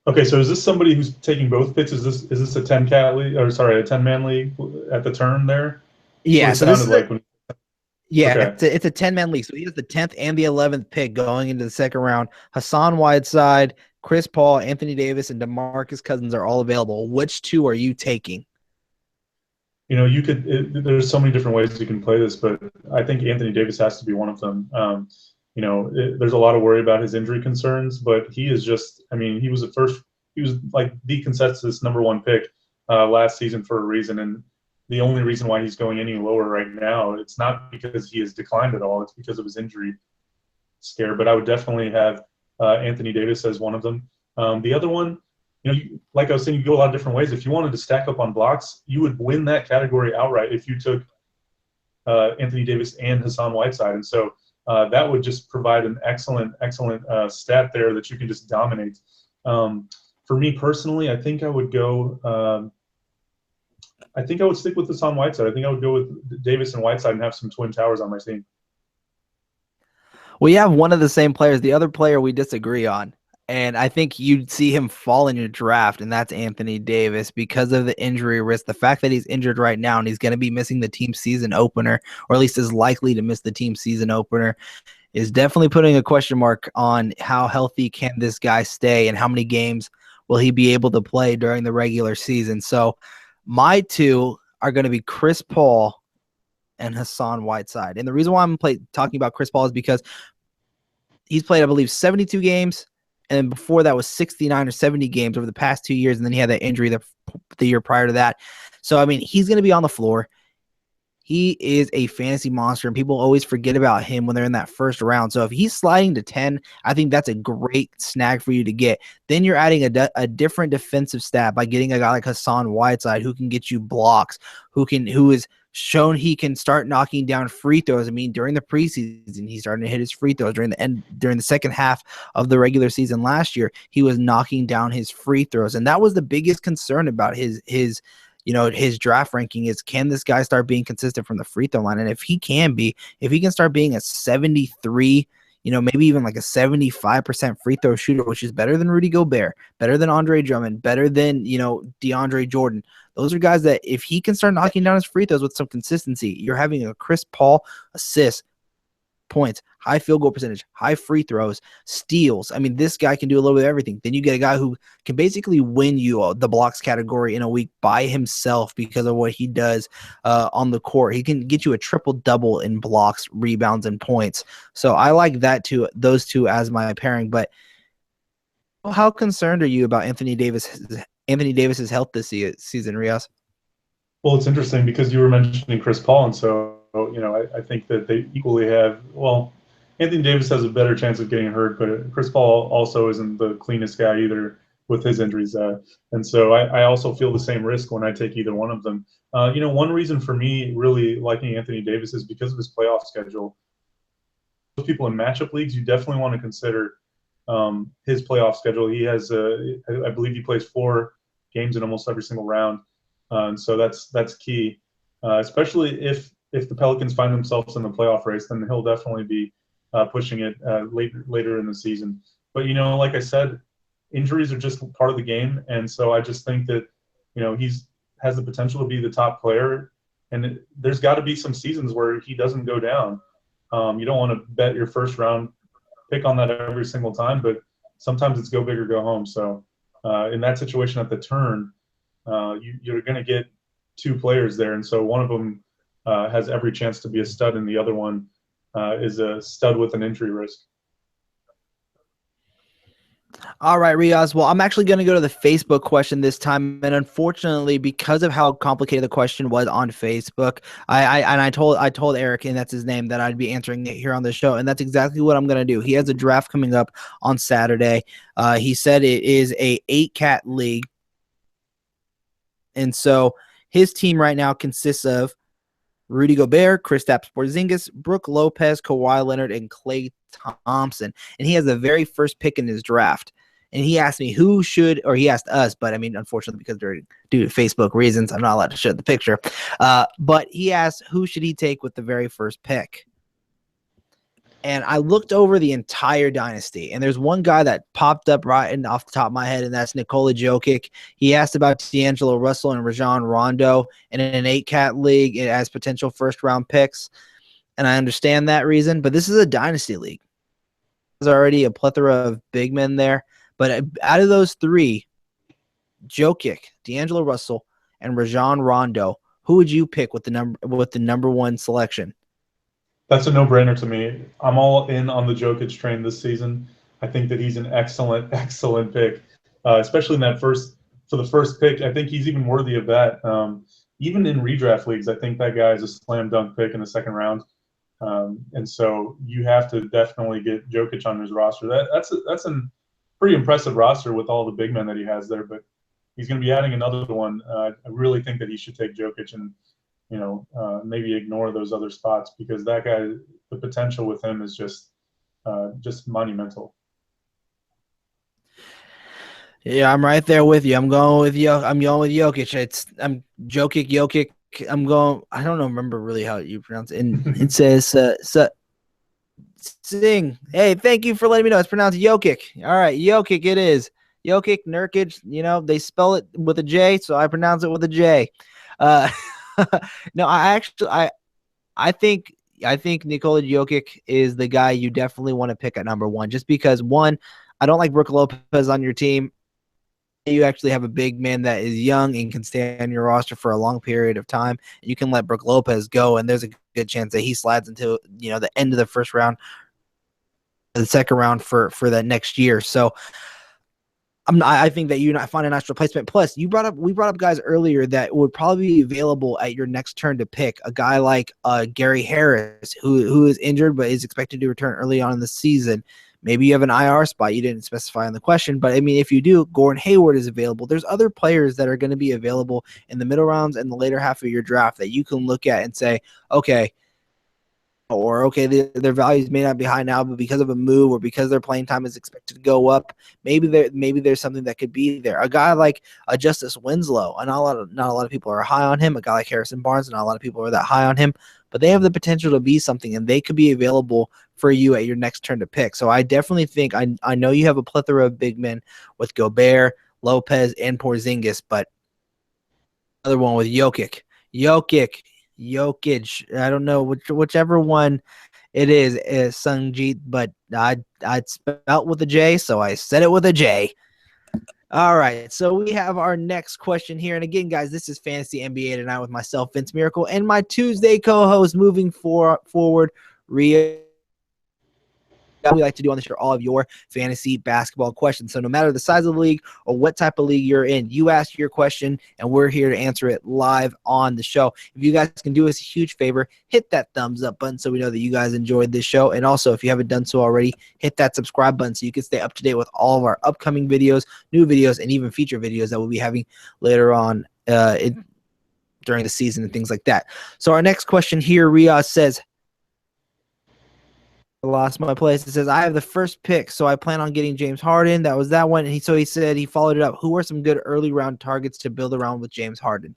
Okay, so is this somebody who's taking both picks? Is this a 10-cat league, or sorry, a 10-man league at the turn there? Yeah, so this is okay. It's a 10-man league. So he has the 10th and the 11th pick going into the second round. Hassan Whiteside, Chris Paul, Anthony Davis, and DeMarcus Cousins are all available. Which 2 are you taking? There's so many different ways you can play this, but I think Anthony Davis has to be one of them. There's a lot of worry about his injury concerns, but he is just, he was like the consensus number 1 pick last season for a reason. And the only reason why he's going any lower right now, it's not because he has declined at all. It's because of his injury scare. But I would definitely have Anthony Davis as one of them. The other one, like I was saying, you go a lot of different ways. If you wanted to stack up on blocks, you would win that category outright if you took Anthony Davis and Hassan Whiteside. And so that would just provide an excellent stat there that you can just dominate. For me personally, I think I would go I think I would stick with Hassan Whiteside. I think I would go with Davis and Whiteside and have some twin towers on my team. We have one of the same players. The other player we disagree on, and I think you'd see him fall in your draft, and that's Anthony Davis because of the injury risk. The fact that he's injured right now and he's going to be missing the team season opener, or at least is likely to miss the team season opener, is definitely putting a question mark on how healthy can this guy stay and how many games will he be able to play during the regular season. So my 2 are going to be Chris Paul and Hassan Whiteside. And the reason why I'm talking about Chris Paul is because he's played, I believe, 72 games, and before that was 69 or 70 games over the past 2 years, and then he had that injury the year prior to that. So, he's going to be on the floor. He is a fantasy monster, and people always forget about him when they're in that first round. So if he's sliding to 10, I think that's a great snag for you to get. Then you're adding a different defensive stat by getting a guy like Hassan Whiteside who can get you blocks, who is shown he can start knocking down free throws. During the preseason, he's starting to hit his free throws. During the second half of the regular season last year, he was knocking down his free throws, and that was the biggest concern about his draft ranking is, can this guy start being consistent from the free throw line? And if he can start being a 73, maybe even like a 75% free throw shooter, which is better than Rudy Gobert, better than Andre Drummond, better than, DeAndre Jordan. Those are guys that if he can start knocking down his free throws with some consistency, you're having a Chris Paul assist, points, high field goal percentage, high free throws, steals. I mean, this guy can do a little bit of everything. Then you get a guy who can basically win you the blocks category in a week by himself because of what he does on the court. He can get you a triple-double in blocks, rebounds, and points. So I like that too, those two as my pairing. But how concerned are you about Anthony Davis's health this season, Riaz? Well, it's interesting because you were mentioning Chris Paul, and so I think that they equally have. Well, Anthony Davis has a better chance of getting hurt, but Chris Paul also isn't the cleanest guy either with his injuries. And so I also feel the same risk when I take either one of them. One reason for me really liking Anthony Davis is because of his playoff schedule. Those people in matchup leagues, you definitely want to consider his playoff schedule. He has, I believe, he plays 4 games in almost every single round. And so that's key, especially if the Pelicans find themselves in the playoff race, then he'll definitely be pushing it later in the season. But like I said, injuries are just part of the game, and so I just think that has the potential to be the top player, and there's got to be some seasons where he doesn't go down. You don't want to bet your first round pick on that every single time, but sometimes it's go big or go home. So in that situation at the turn, you're going to get 2 players there, and so one of them has every chance to be a stud, and the other one is a stud with an injury risk. All right, Riaz. Well, I'm actually going to go to the Facebook question this time, and unfortunately, because of how complicated the question was on Facebook, I told Eric, and that's his name, that I'd be answering it here on the show, and that's exactly what I'm going to do. He has a draft coming up on Saturday. He said it is a 8-cat league, and so his team right now consists of Rudy Gobert, Kristaps Porzingis, Brook Lopez, Kawhi Leonard, and Klay Thompson. And he has the very first pick in his draft. And he asked me he asked us, but I mean, unfortunately, because due to Facebook reasons, I'm not allowed to show the picture. But he asked, who should he take with the very first pick? And I looked over the entire dynasty, and there's one guy that popped up right off the top of my head, and that's Nikola Jokic. He asked about D'Angelo Russell and Rajon Rondo, and in an 8-cat league, it has potential first-round picks. And I understand that reason, but this is a dynasty league. There's already a plethora of big men there. But out of those 3, Jokic, D'Angelo Russell, and Rajon Rondo, who would you pick with the number 1 selection? That's a no-brainer to me. I'm all in on the Jokic train this season. I think that he's an excellent, excellent pick, especially in for the first pick. I think he's even worthy of that. Even in redraft leagues, I think that guy is a slam dunk pick in the second round. And so you have to definitely get Jokic on his roster. That's a pretty impressive roster with all the big men that he has there. But he's going to be adding another one. I really think that he should take Jokic and maybe ignore those other spots, because that guy, the potential with him is just monumental. Yeah, I'm right there with you. I'm going with Jokic. I'm Jokic. I'm going. I don't remember really how you pronounce it. And it says Sing. Hey, thank you for letting me know. It's pronounced Jokic. All right, Jokic it is. Jokic, Nurkic. They spell it with a J, so I pronounce it with a J. No, I think Nikola Jokic is the guy you definitely want to pick at number 1, just because, 1, I don't like Brook Lopez on your team. You actually have a big man that is young and can stay on your roster for a long period of time. You can let Brook Lopez go, and there's a good chance that he slides into the end of the first round, the second round for that next year. So I think that you not find a nice replacement. Plus, we brought up guys earlier that would probably be available at your next turn to pick. A guy like Gary Harris, who is injured but is expected to return early on in the season. Maybe you have an IR spot you didn't specify in the question, but I mean, if you do, Gordon Hayward is available. There's other players that are going to be available in the middle rounds and the later half of your draft that you can look at and say, okay, their values may not be high now, but because of a move or because their playing time is expected to go up, maybe there's something that could be there. A guy like Justice Winslow, and not a lot of people are high on him. A guy like Harrison Barnes, not a lot of people are that high on him, but they have the potential to be something, and they could be available for you at your next turn to pick. So I definitely think I know you have a plethora of big men with Gobert, Lopez, and Porzingis, but another one with Jokic. I don't know whichever one It is Sungjit, but I'd spelled with a J, so I said it with a J. All right, so we have our next question here. And again, guys, this is Fantasy NBA tonight with myself, Vince Miracle, and my Tuesday co-host moving forward, Ria. We like to do on the show all of your fantasy basketball questions. So no matter the size of the league or what type of league you're in, you ask your question and we're here to answer it live on the show. If you guys can do us a huge favor, hit that thumbs up button so we know that you guys enjoyed this show. And also, if you haven't done so already, hit that subscribe button so you can stay up to date with all of our upcoming videos, new videos, and even feature videos that we'll be having later on during the season and things like that. So our next question here, Riaz says, I lost my place. It says, I have the first pick, so I plan on getting James Harden. That was that one. And he said he followed it up. Who are some good early round targets to build around with James Harden?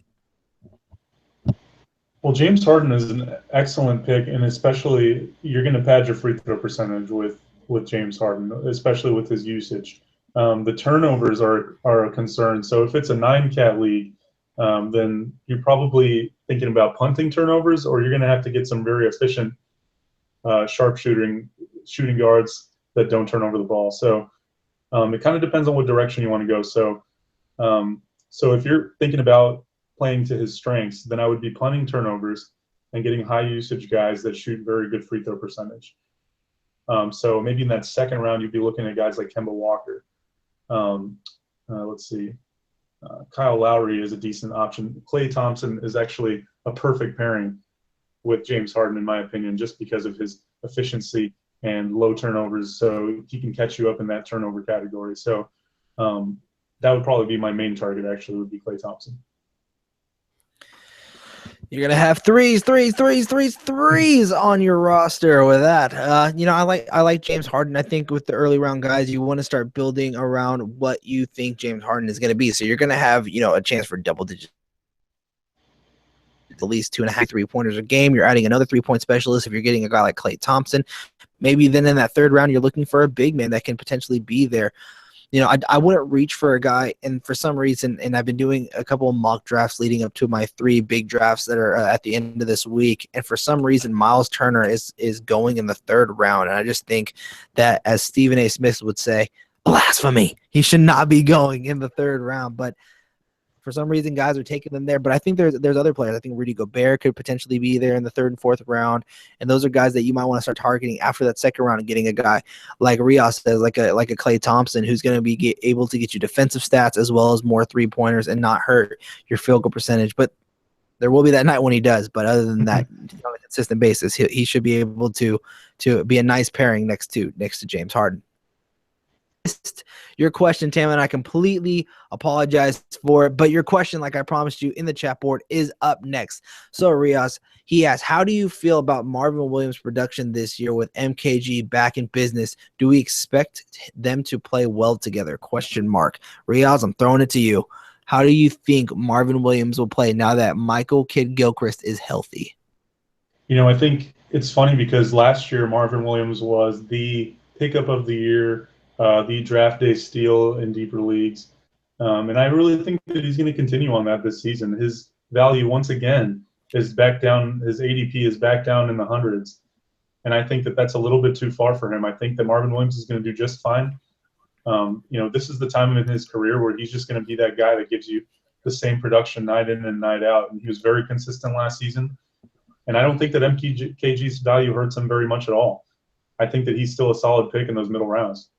Well, James Harden is an excellent pick, and especially you're going to pad your free throw percentage with James Harden, especially with his usage. The turnovers are a concern. So if it's a 9-cat league, then you're probably thinking about punting turnovers, or you're going to have to get some very efficient sharp shooting guards that don't turn over the ball. So it kind of depends on what direction you want to go. So if you're thinking about playing to his strengths, then I would be punting turnovers and getting high usage guys that shoot very good free throw percentage. So maybe in that second round, you'd be looking at guys like Kemba Walker. Let's see. Kyle Lowry is a decent option. Klay Thompson is actually a perfect pairing with James Harden, in my opinion, just because of his efficiency and low turnovers. So he can catch you up in that turnover category. So that would probably be my main target, actually, would be Klay Thompson. You're going to have threes on your roster with that. I like James Harden. I think with the early round guys, you want to start building around what you think James Harden is going to be. So you're going to have, a chance for double digits. At least 2.5 3-pointers a game. You're adding another 3-point specialist if you're getting a guy like Klay Thompson. Maybe then in that third round, you're looking for a big man that can potentially be there. I wouldn't reach for a guy, and for some reason, and I've been doing a couple of mock drafts leading up to my 3 big drafts that are at the end of this week, and for some reason, Miles Turner is going in the third round, and I just think that, as Stephen A. Smith would say, blasphemy. He should not be going in the third round, but for some reason, guys are taking them there. But I think there's other players. I think Rudy Gobert could potentially be there in the third and fourth round. And those are guys that you might want to start targeting after that second round and getting a guy like Riaz says, like a Klay Thompson, who's going to be able to get you defensive stats as well as more 3-pointers and not hurt your field goal percentage. But there will be that night when he does. But other than that, on a consistent basis, he should be able to be a nice pairing next to James Harden. Your question, Tam, and I completely apologize for it, but your question, like I promised you in the chat board, is up next. So Riaz, he asks, how do you feel about Marvin Williams' production this year with MKG back in business? Do we expect them to play well together? ? Riaz, I'm throwing it to you. How do you think Marvin Williams will play now that Michael Kidd-Gilchrist is healthy? I think it's funny because last year Marvin Williams was the pickup of the year, the draft day steal in deeper leagues. And I really think that he's going to continue on that this season. His value, once again, is back down. His ADP is back down in the hundreds. And I think that that's a little bit too far for him. I think that Marvin Williams is going to do just fine. This is the time in his career where he's just going to be that guy that gives you the same production night in and night out. And he was very consistent last season. And I don't think that MKG's value hurts him very much at all. I think that he's still a solid pick in those middle rounds.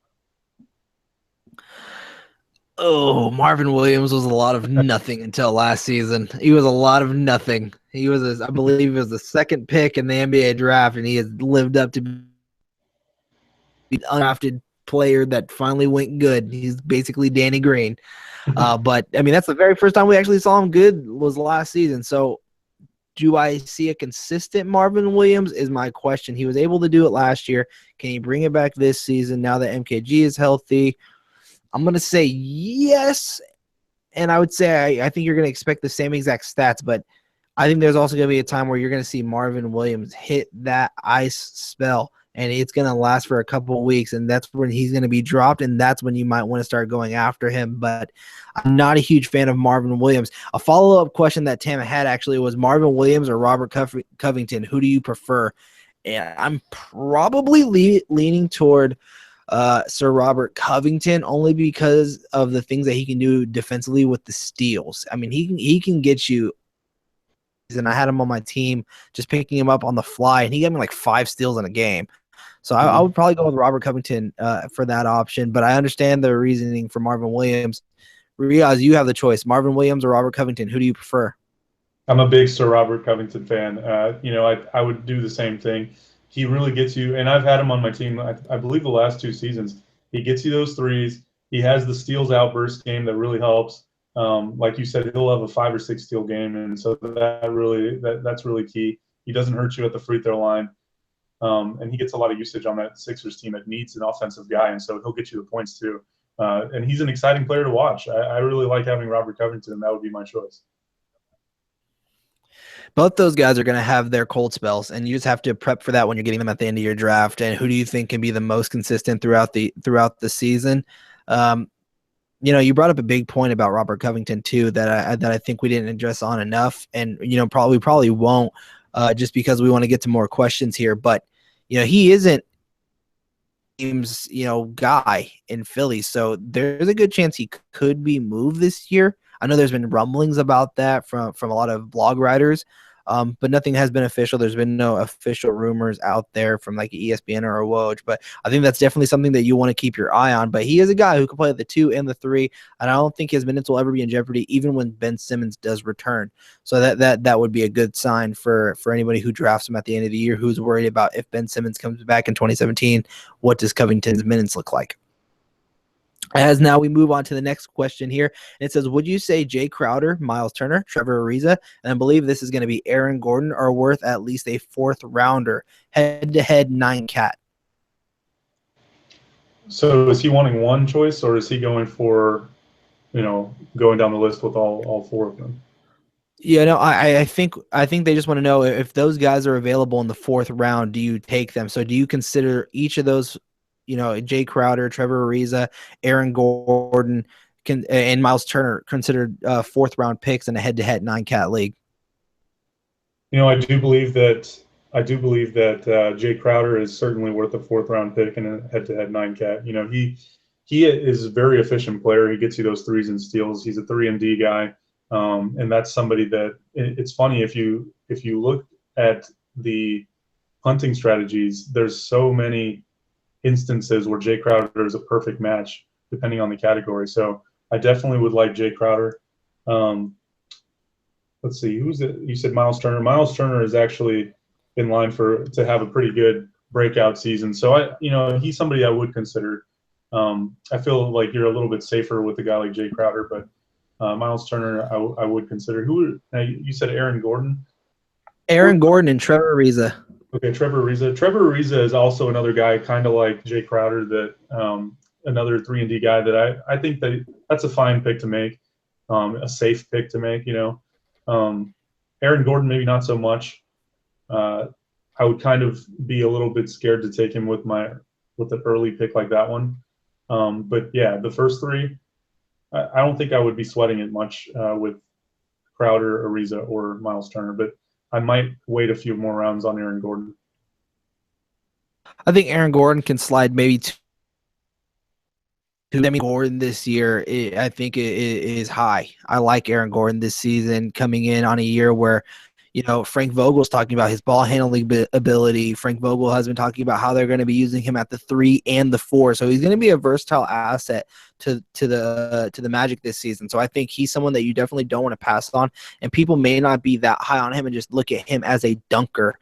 Oh, Marvin Williams was a lot of nothing until last season. He was a lot of nothing. He was, I believe, he was the second pick in the NBA draft, and he has lived up to be an undrafted player that finally went good. He's basically Danny Green. But, I mean, that's the very first time we actually saw him good was last season. So do I see a consistent Marvin Williams is my question. He was able to do it last year. Can he bring it back this season now that MKG is healthy? I'm going to say yes, and I would say I think you're going to expect the same exact stats, but I think there's also going to be a time where you're going to see Marvin Williams hit that ice spell, and it's going to last for a couple of weeks, and that's when he's going to be dropped, and that's when you might want to start going after him. But I'm not a huge fan of Marvin Williams. A follow-up question that Tam had actually was Marvin Williams or Robert Covington. Who do you prefer? And I'm probably leaning toward Sir Robert Covington only because of the things that he can do defensively with the steals. I mean, he can get you. And I had him on my team, just picking him up on the fly, and he got me like 5 steals in a game. So I would probably go with Robert Covington for that option. But I understand the reasoning for Marvin Williams. Riaz, you have the choice: Marvin Williams or Robert Covington. Who do you prefer? I'm a big Sir Robert Covington fan. I would do the same thing. He really gets you, and I've had him on my team. I believe the last 2 seasons, he gets you those threes. He has the steals outburst game that really helps. Like you said, he'll have a 5 or 6 steal game, and so that's really key. He doesn't hurt you at the free throw line, and he gets a lot of usage on that Sixers team that needs an offensive guy, and so he'll get you the points too. And he's an exciting player to watch. I really like having Robert Covington, and that would be my choice. Both those guys are going to have their cold spells, and you just have to prep for that when you're getting them at the end of your draft. And who do you think can be the most consistent throughout the season? You brought up a big point about Robert Covington too that I think we didn't address on enough, and probably won't just because we want to get to more questions here. But he isn't James guy in Philly, so there's a good chance he could be moved this year. I know there's been rumblings about that from a lot of blog writers, but nothing has been official. There's been no official rumors out there from like ESPN or a Woj, but I think that's definitely something that you want to keep your eye on. But he is a guy who can play the 2 and the 3, and I don't think his minutes will ever be in jeopardy, even when Ben Simmons does return. So that would be a good sign for anybody who drafts him at the end of the year, who's worried about if Ben Simmons comes back in 2017, what does Covington's minutes look like? As now we move on to the next question here. It says, would you say Jay Crowder, Miles Turner, Trevor Ariza, and I believe this is going to be Aaron Gordon, are worth at least a 4th rounder, head-to-head 9-cat? So is he wanting one choice, or is he going for, going down the list with all 4 of them? Yeah, no, I think they just want to know if those guys are available in the 4th round, do you take them? So do you consider each of those, Jay Crowder, Trevor Ariza, Aaron Gordon, and Miles Turner considered 4th round picks in a head-to-head 9-cat league? I do believe that Jay Crowder is certainly worth a 4th round pick in a head-to-head 9-cat. He is a very efficient player. He gets you those threes and steals. He's a 3-and-D guy, and that's somebody that it's funny if you look at the punting strategies. There's so many instances where Jay Crowder is a perfect match depending on the category. So I definitely would like Jay Crowder. Let's see, who's it? You said Miles Turner. Miles Turner is actually in line to have a pretty good breakout season. So he's somebody I would consider. I feel like you're a little bit safer with a guy like Jay Crowder, but Miles Turner I would consider. You said Aaron Gordon? Aaron Gordon and Trevor Ariza. Okay, Trevor Ariza. Trevor Ariza is also another guy, kind of like Jay Crowder, that another 3-and-D guy that I think that's a fine pick to make, a safe pick to make. Aaron Gordon maybe not so much. I would kind of be a little bit scared to take him with an early pick like that one. But yeah, the first 3, I don't think I would be sweating it much with Crowder, Ariza, or Miles Turner, but I might wait a few more rounds on Aaron Gordon. I think Aaron Gordon can slide maybe to Gordon this year. I think it is high. I like Aaron Gordon this season, coming in on a year where, Frank Vogel's talking about his ball handling ability. Frank Vogel has been talking about how they're going to be using him at the 3 and the 4. So he's going to be a versatile asset to the Magic this season. So I think he's someone that you definitely don't want to pass on. And people may not be that high on him and just look at him as a dunker.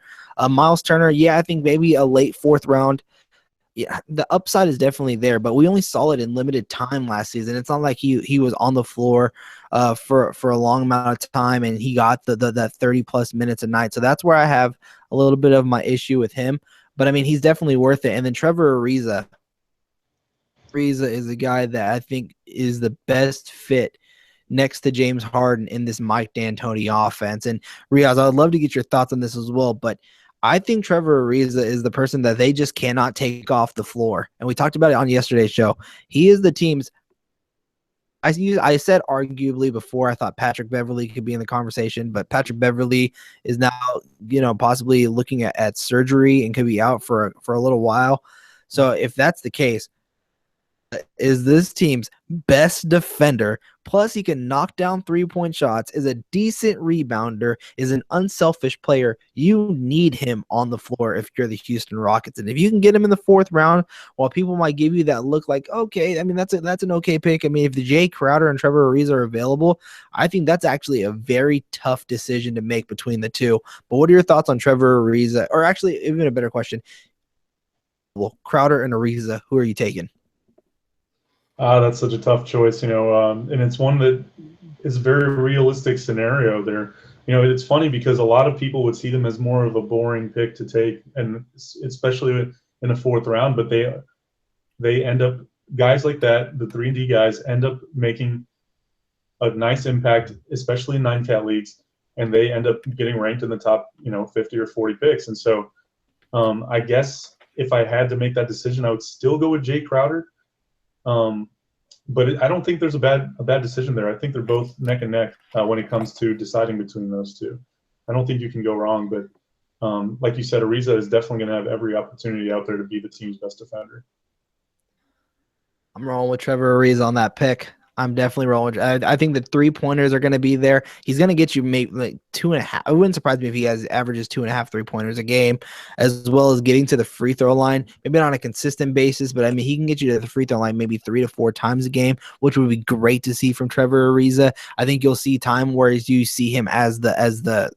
Miles Turner, yeah, I think maybe a late 4th round. Yeah, the upside is definitely there, but we only saw it in limited time last season. It's not like he was on the floor for a long amount of time, and he got that 30+ minutes a night. So that's where I have a little bit of my issue with him. But I mean, he's definitely worth it. And then Trevor Ariza is a guy that I think is the best fit next to James Harden in this Mike D'Antoni offense. And Riaz, I'd love to get your thoughts on this as well, but I think Trevor Ariza is the person that they just cannot take off the floor. And we talked about it on yesterday's show. He is the team's I said arguably before. I thought Patrick Beverley could be in the conversation, but Patrick Beverley is now, possibly looking at surgery and could be out for a little while. So if that's the case, is this team's best defender, plus he can knock down 3-point shots, is a decent rebounder, is an unselfish player. You need him on the floor if you're the Houston Rockets. And if you can get him in the 4th round, while people might give you that look like, okay, I mean, that's an okay pick. I mean, if the Jay Crowder and Trevor Ariza are available, I think that's actually a very tough decision to make between the two. But what are your thoughts on Trevor Ariza? Or actually, even a better question, well, Crowder and Ariza, who are you taking? That's such a tough choice, and it's one that is a very realistic scenario there. It's funny because a lot of people would see them as more of a boring pick to take, and especially in the 4th round, but they end up, guys like that, the 3-and-D guys, end up making a nice impact, especially in 9-cat leagues, and they end up getting ranked in the top, 50 or 40 picks. And so I guess if I had to make that decision, I would still go with Jay Crowder. But I don't think there's a bad decision there. I think they're both neck and neck when it comes to deciding between those two. I don't think you can go wrong. But like you said, Ariza is definitely going to have every opportunity out there to be the team's best defender. I'm rolling with Trevor Ariza on that pick. I'm definitely rolling. I think the 3-pointers are going to be there. He's going to get you maybe like 2.5. It wouldn't surprise me if he averages 2.5 3-pointers a game, as well as getting to the free throw line, maybe not on a consistent basis, but I mean, he can get you to the free throw line maybe 3 to 4 times a game, which would be great to see from Trevor Ariza. I think you'll see time where you see him as the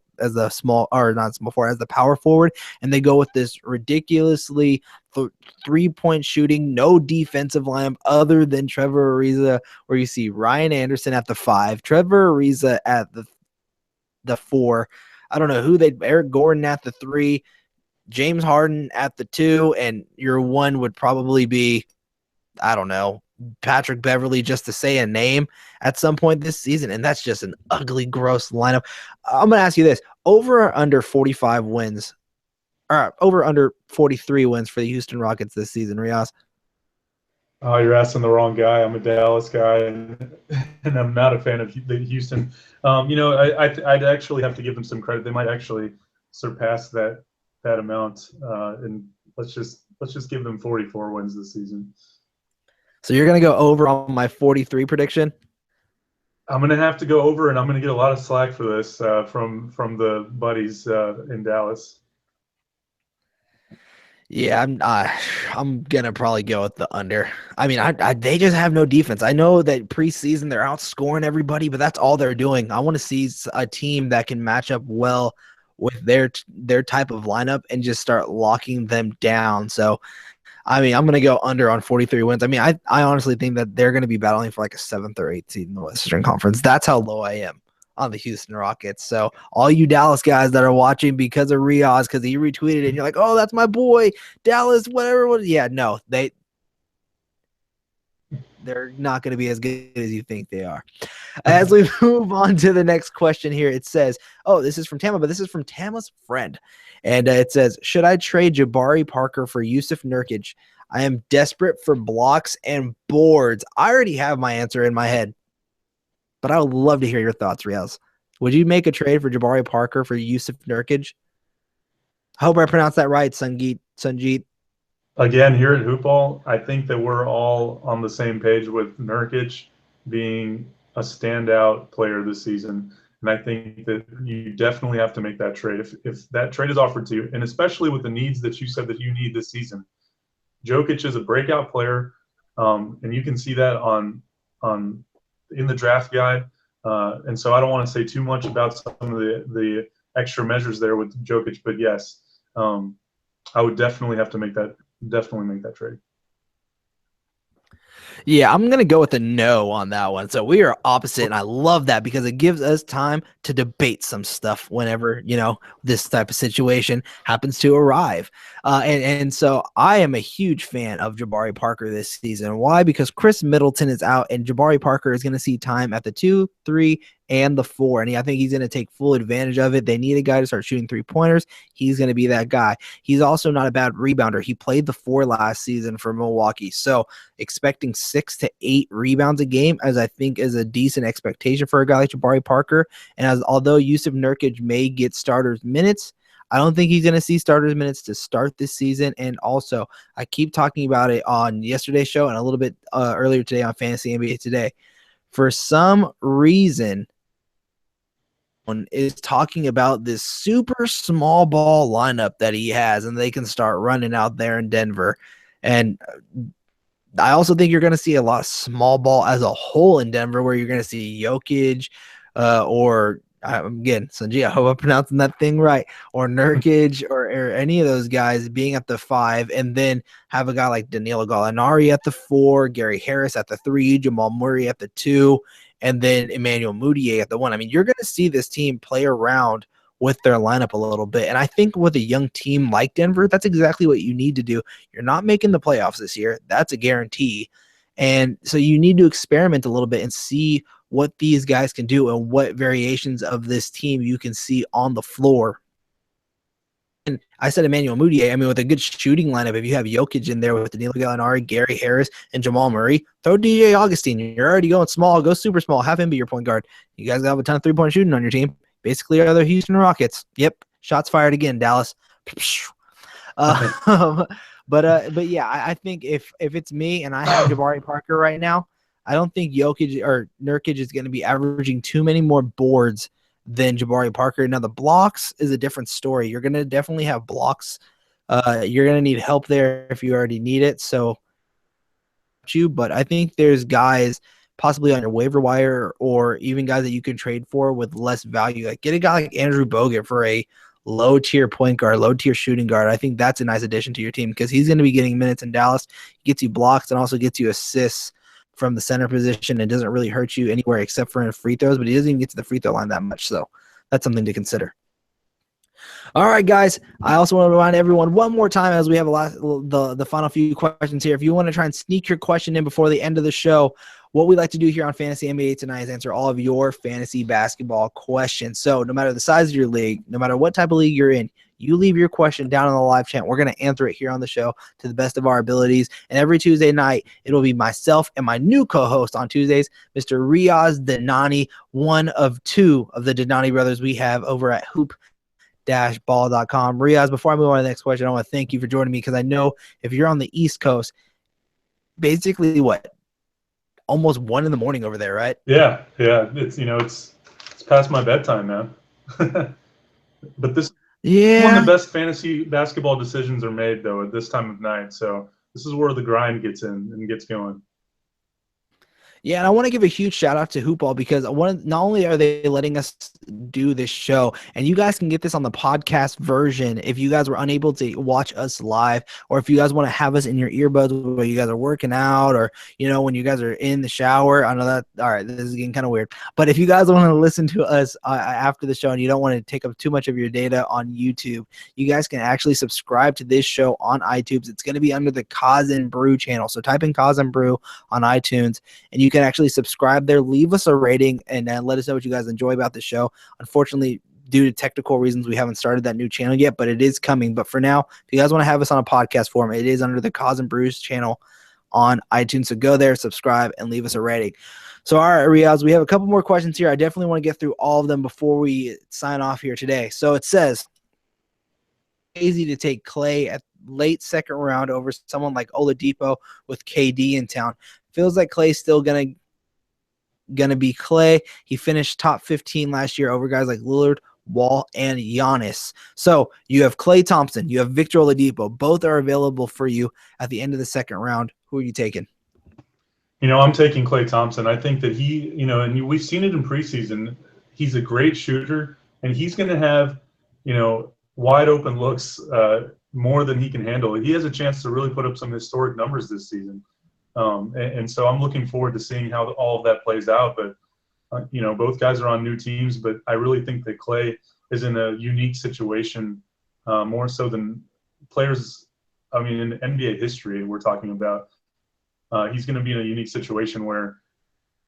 small, or not before, as the power forward, and they go with this ridiculously 3-point shooting, no defensive lineup other than Trevor Ariza, where you see Ryan Anderson at the 5, Trevor Ariza at the 4. I don't know Eric Gordon at the 3, James Harden at the 2, and your 1 would probably be, I don't know, Patrick Beverley, just to say a name at some point this season. And that's just an ugly, gross lineup. I'm going to ask you this: over or under 45 wins, or over under 43 wins for the Houston Rockets this season, Riaz? Oh, you're asking the wrong guy. I'm a Dallas guy, and I'm not a fan of Houston. I'd actually have to give them some credit. They might actually surpass that amount, and let's just give them 44 wins this season. So you're going to go over on my 43 prediction? I'm going to have to go over, and I'm going to get a lot of slack for this from the buddies in Dallas. Yeah, I'm going to probably go with the under. I mean, they just have no defense. I know that preseason they're outscoring everybody, but that's all they're doing. I want to see a team that can match up well with their type of lineup and just start locking them down. So, I mean, I'm going to go under on 43 wins. I mean, I honestly think that they're going to be battling for like a 7th or 8th seed in the Western Conference. That's how low I am on the Houston Rockets. So all you Dallas guys that are watching because of Riaz, because he retweeted it, and you're like, oh, that's my boy, Dallas, whatever. Yeah, no, they're not going to be as good as you think they are. As we move on to the next question here, it says, oh, this is from Tama, but this is from Tama's friend. And it says, should I trade Jabari Parker for Jusuf Nurkic? I am desperate for blocks and boards. I already have my answer in my head, but I would love to hear your thoughts, Riaz. Would you make a trade for Jabari Parker for Jusuf Nurkic? I hope I pronounced that right, Sanjeet. Again, here at Hoopball, I think that we're all on the same page with Nurkic being a standout player this season. And I think that you definitely have to make that trade. If that trade is offered to you, and especially with the needs that you said that you need this season, Jokic is a breakout player, and you can see that in the draft guide. And so I don't want to say too much about some of the extra measures there with Jokic, but yes, I would definitely have to make that trade. Yeah, I'm going to go with a no on that one. So we are opposite, and I love that because it gives us time to debate some stuff whenever, this type of situation happens to arrive. And so I am a huge fan of Jabari Parker this season. Why? Because Chris Middleton is out, and Jabari Parker is going to see time at the 2, 3, and the 4. And I think he's going to take full advantage of it. They need a guy to start shooting 3-pointers. He's going to be that guy. He's also not a bad rebounder. He played the 4 last season for Milwaukee. So expecting 6 to 8 rebounds a game, as I think is a decent expectation for a guy like Jabari Parker. And although Jusuf Nurkic may get starters minutes, I don't think he's going to see starters minutes to start this season. And also, I keep talking about it on yesterday's show and a little bit earlier today on Fantasy NBA Today. For some reason, is talking about this super small ball lineup that he has, and they can start running out there in Denver. And I also think you're going to see a lot of small ball as a whole in Denver, where you're going to see Jokic or again, Sanji, I hope I'm pronouncing that thing right, or Nurkic or any of those guys being at the 5, and then have a guy like Danilo Gallinari at the 4, Gary Harris at the 3, Jamal Murray at the 2, and then Emmanuel Mudiay at the 1. I mean, you're going to see this team play around with their lineup a little bit. And I think with a young team like Denver, that's exactly what you need to do. You're not making the playoffs this year. That's a guarantee. And so you need to experiment a little bit and see what these guys can do and what variations of this team you can see on the floor. And I said Emmanuel Mudiay. I mean, with a good shooting lineup, if you have Jokic in there with Danilo Gallinari, Gary Harris, and Jamal Murray, throw DJ Augustine. You're already going small. Go super small. Have him be your point guard. You guys have a ton of three-point shooting on your team. Basically, are the Houston Rockets. Yep. Shots fired again, Dallas. But yeah, I think if it's me and I have Jabari Parker right now, I don't think Jokic or Nurkic is going to be averaging too many more boards than Jabari Parker. Now, the blocks is a different story. You're going to definitely have blocks. You're going to need help there if you already need it. But I think there's guys possibly on your waiver wire or even guys that you can trade for with less value. Like get a guy like Andrew Bogut for a low-tier point guard, low-tier shooting guard. I think that's a nice addition to your team because he's going to be getting minutes in Dallas, gets you blocks, and also gets you assists from the center position and doesn't really hurt you anywhere except for in free throws, but he doesn't even get to the free throw line that much, so that's something to consider. All right, guys, I also want to remind everyone one more time as we have the final few questions here. If you want to try and sneak your question in before the end of the show, what we like to do here on Fantasy NBA Tonight is answer all of your fantasy basketball questions. So no matter the size of your league, no matter what type of league you're in, you leave your question down in the live chat. We're going to answer it here on the show to the best of our abilities. And every Tuesday night, it'll be myself and my new co-host on Tuesdays, Mr. Riaz Dhanani, one of 2 of the Dhanani brothers we have over at hoop-ball.com. Riaz, before I move on to the next question, I want to thank you for joining me because I know if you're on the East Coast, basically almost 1 a.m. over there, right? Yeah. It's past my bedtime, man. But this one of the best fantasy basketball decisions are made though at this time of night. So this is where the grind gets in and gets going. Yeah, and I want to give a huge shout out to Hoopball because not only are they letting us do this show, and you guys can get this on the podcast version if you guys were unable to watch us live, or if you guys want to have us in your earbuds while you guys are working out, or when you guys are in the shower. I know that. All right, this is getting kind of weird, but if you guys want to listen to us after the show and you don't want to take up too much of your data on YouTube, you guys can actually subscribe to this show on iTunes. It's going to be under the Cause and Brew channel. So type in Cause and Brew on iTunes, and you can actually subscribe there, leave us a rating, and let us know what you guys enjoy about the show. Unfortunately, due to technical reasons, we haven't started that new channel yet, but it is coming. But for now, if you guys want to have us on a podcast form, it is under the Cause and Brews channel on iTunes. So go there, subscribe, and leave us a rating. So, all right, Riaz, we have a couple more questions here. I definitely want to get through all of them before we sign off here today. So it says, easy to take Klay at late second round over someone like Oladipo with KD in town. Feels like Klay's still gonna be Klay. He finished top 15 last year over guys like Lillard, Wall, and Giannis. So you have Klay Thompson, you have Victor Oladipo. Both are available for you at the end of the second round. Who are you taking? I'm taking Klay Thompson. I think that he, and we've seen it in preseason. He's a great shooter, and he's going to have, wide open looks more than he can handle. He has a chance to really put up some historic numbers this season. And so I'm looking forward to seeing how all of that plays out. But, both guys are on new teams, but I really think that Klay is in a unique situation more so than players. I mean, in NBA history, we're talking about he's going to be in a unique situation where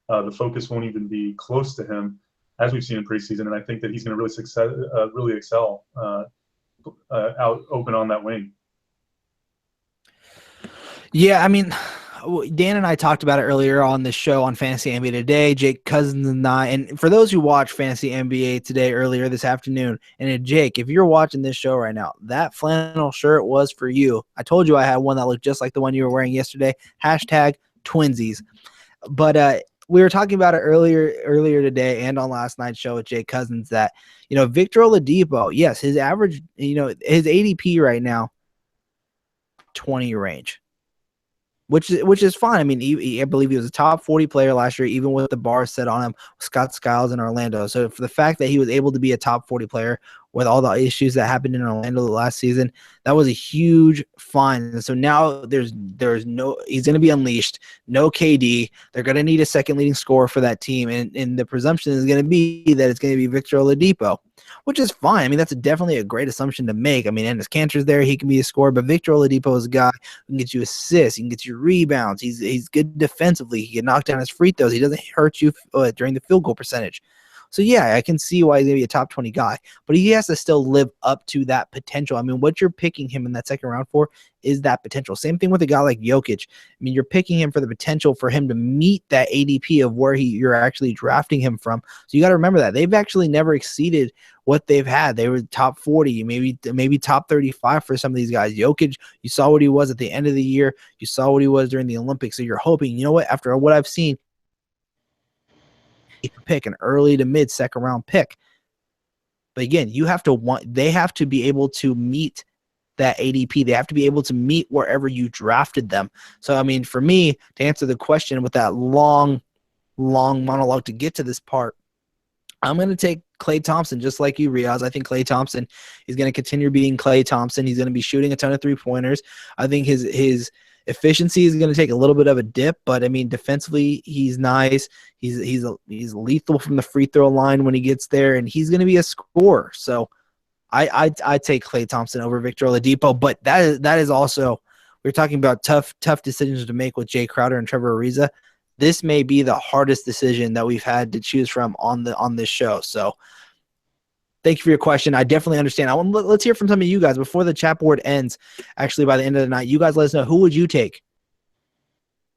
the focus won't even be close to him. as we've seen in preseason, and I think that he's going to really excel out open on that wing. Yeah, I mean, Dan and I talked about it earlier on this show on Fantasy NBA Today. Jake Cousins and I, and for those who watch Fantasy NBA Today earlier this afternoon, and Jake, if you're watching this show right now, that flannel shirt was for you. I told you I had one that looked just like the one you were wearing yesterday. Hashtag twinsies. But we were talking about it earlier today and on last night's show with Jake Cousins that, Victor Oladipo, yes, his average, his ADP right now, 20 range. Which is fine. I mean, I believe he was a top 40 player last year, even with the bar set on him with Scott Skiles in Orlando. So for the fact that he was able to be a top 40 player with all the issues that happened in Orlando last season, that was a huge find. And so now he's going to be unleashed. No KD. They're going to need a second leading scorer for that team. And the presumption is going to be that it's going to be Victor Oladipo, which is fine. I mean, that's definitely a great assumption to make. I mean, Enes Kanter's there. He can be a scorer, but Victor Oladipo is a guy who can get you assists. He can get you rebounds. He's good defensively. He can knock down his free throws. He doesn't hurt you during the field goal percentage. So, yeah, I can see why he's going to be a top 20 guy, but he has to still live up to that potential. I mean, what you're picking him in that second round for is that potential. Same thing with a guy like Jokic. I mean, you're picking him for the potential for him to meet that ADP of where you're actually drafting him from. So you got to remember that. They've actually never exceeded what they've had. They were top 40, maybe top 35 for some of these guys. Jokic, you saw what he was at the end of the year. You saw what he was during the Olympics. So you're hoping, after what I've seen, pick an early to mid second round pick. But again, they have to be able to meet that ADP. They have to be able to meet wherever you drafted them. So, I mean, for me, to answer the question with that long monologue to get to this part, I'm going to take Klay Thompson, just like you, Riaz. I think Klay Thompson is going to continue being Klay Thompson. He's going to be shooting a ton of three-pointers. I think his efficiency is going to take a little bit of a dip, but I mean, defensively, he's nice. He's lethal from the free throw line when he gets there, and he's going to be a scorer. So I take Klay Thompson over Victor Oladipo, but that is also, we're talking about tough decisions to make with Jay Crowder and Trevor Ariza. This may be the hardest decision that we've had to choose from on this show. So thank you for your question. I definitely understand. Let's hear from some of you guys before the chat board ends. Actually, by the end of the night, you guys let us know, who would you take,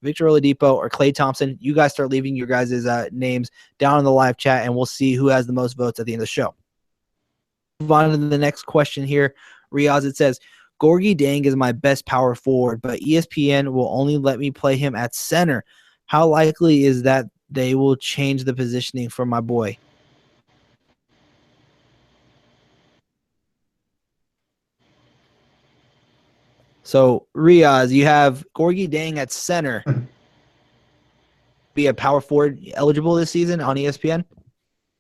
Victor Oladipo or Klay Thompson? You guys start leaving your guys' names down in the live chat, and we'll see who has the most votes at the end of the show. Move on to the next question here. Riaz, it says, Gorgi Dieng is my best power forward, but ESPN will only let me play him at center. How likely is that they will change the positioning for my boy? So, Riaz, you have Gorgi Dieng at center. Be a power forward eligible this season on ESPN?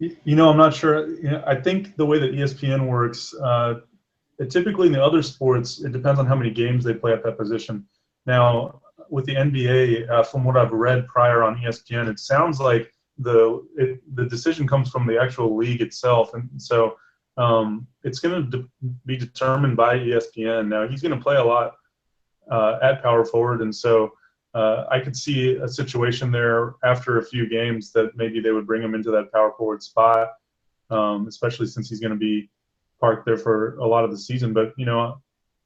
I'm not sure. I think the way that ESPN works, typically in the other sports, it depends on how many games they play at that position. Now, with the NBA, from what I've read prior on ESPN, it sounds like the decision comes from the actual league itself, and so it's going to be determined by ESPN. Now, he's going to play a lot at power forward, and so I could see a situation there after a few games that maybe they would bring him into that power forward spot, especially since he's going to be parked there for a lot of the season. But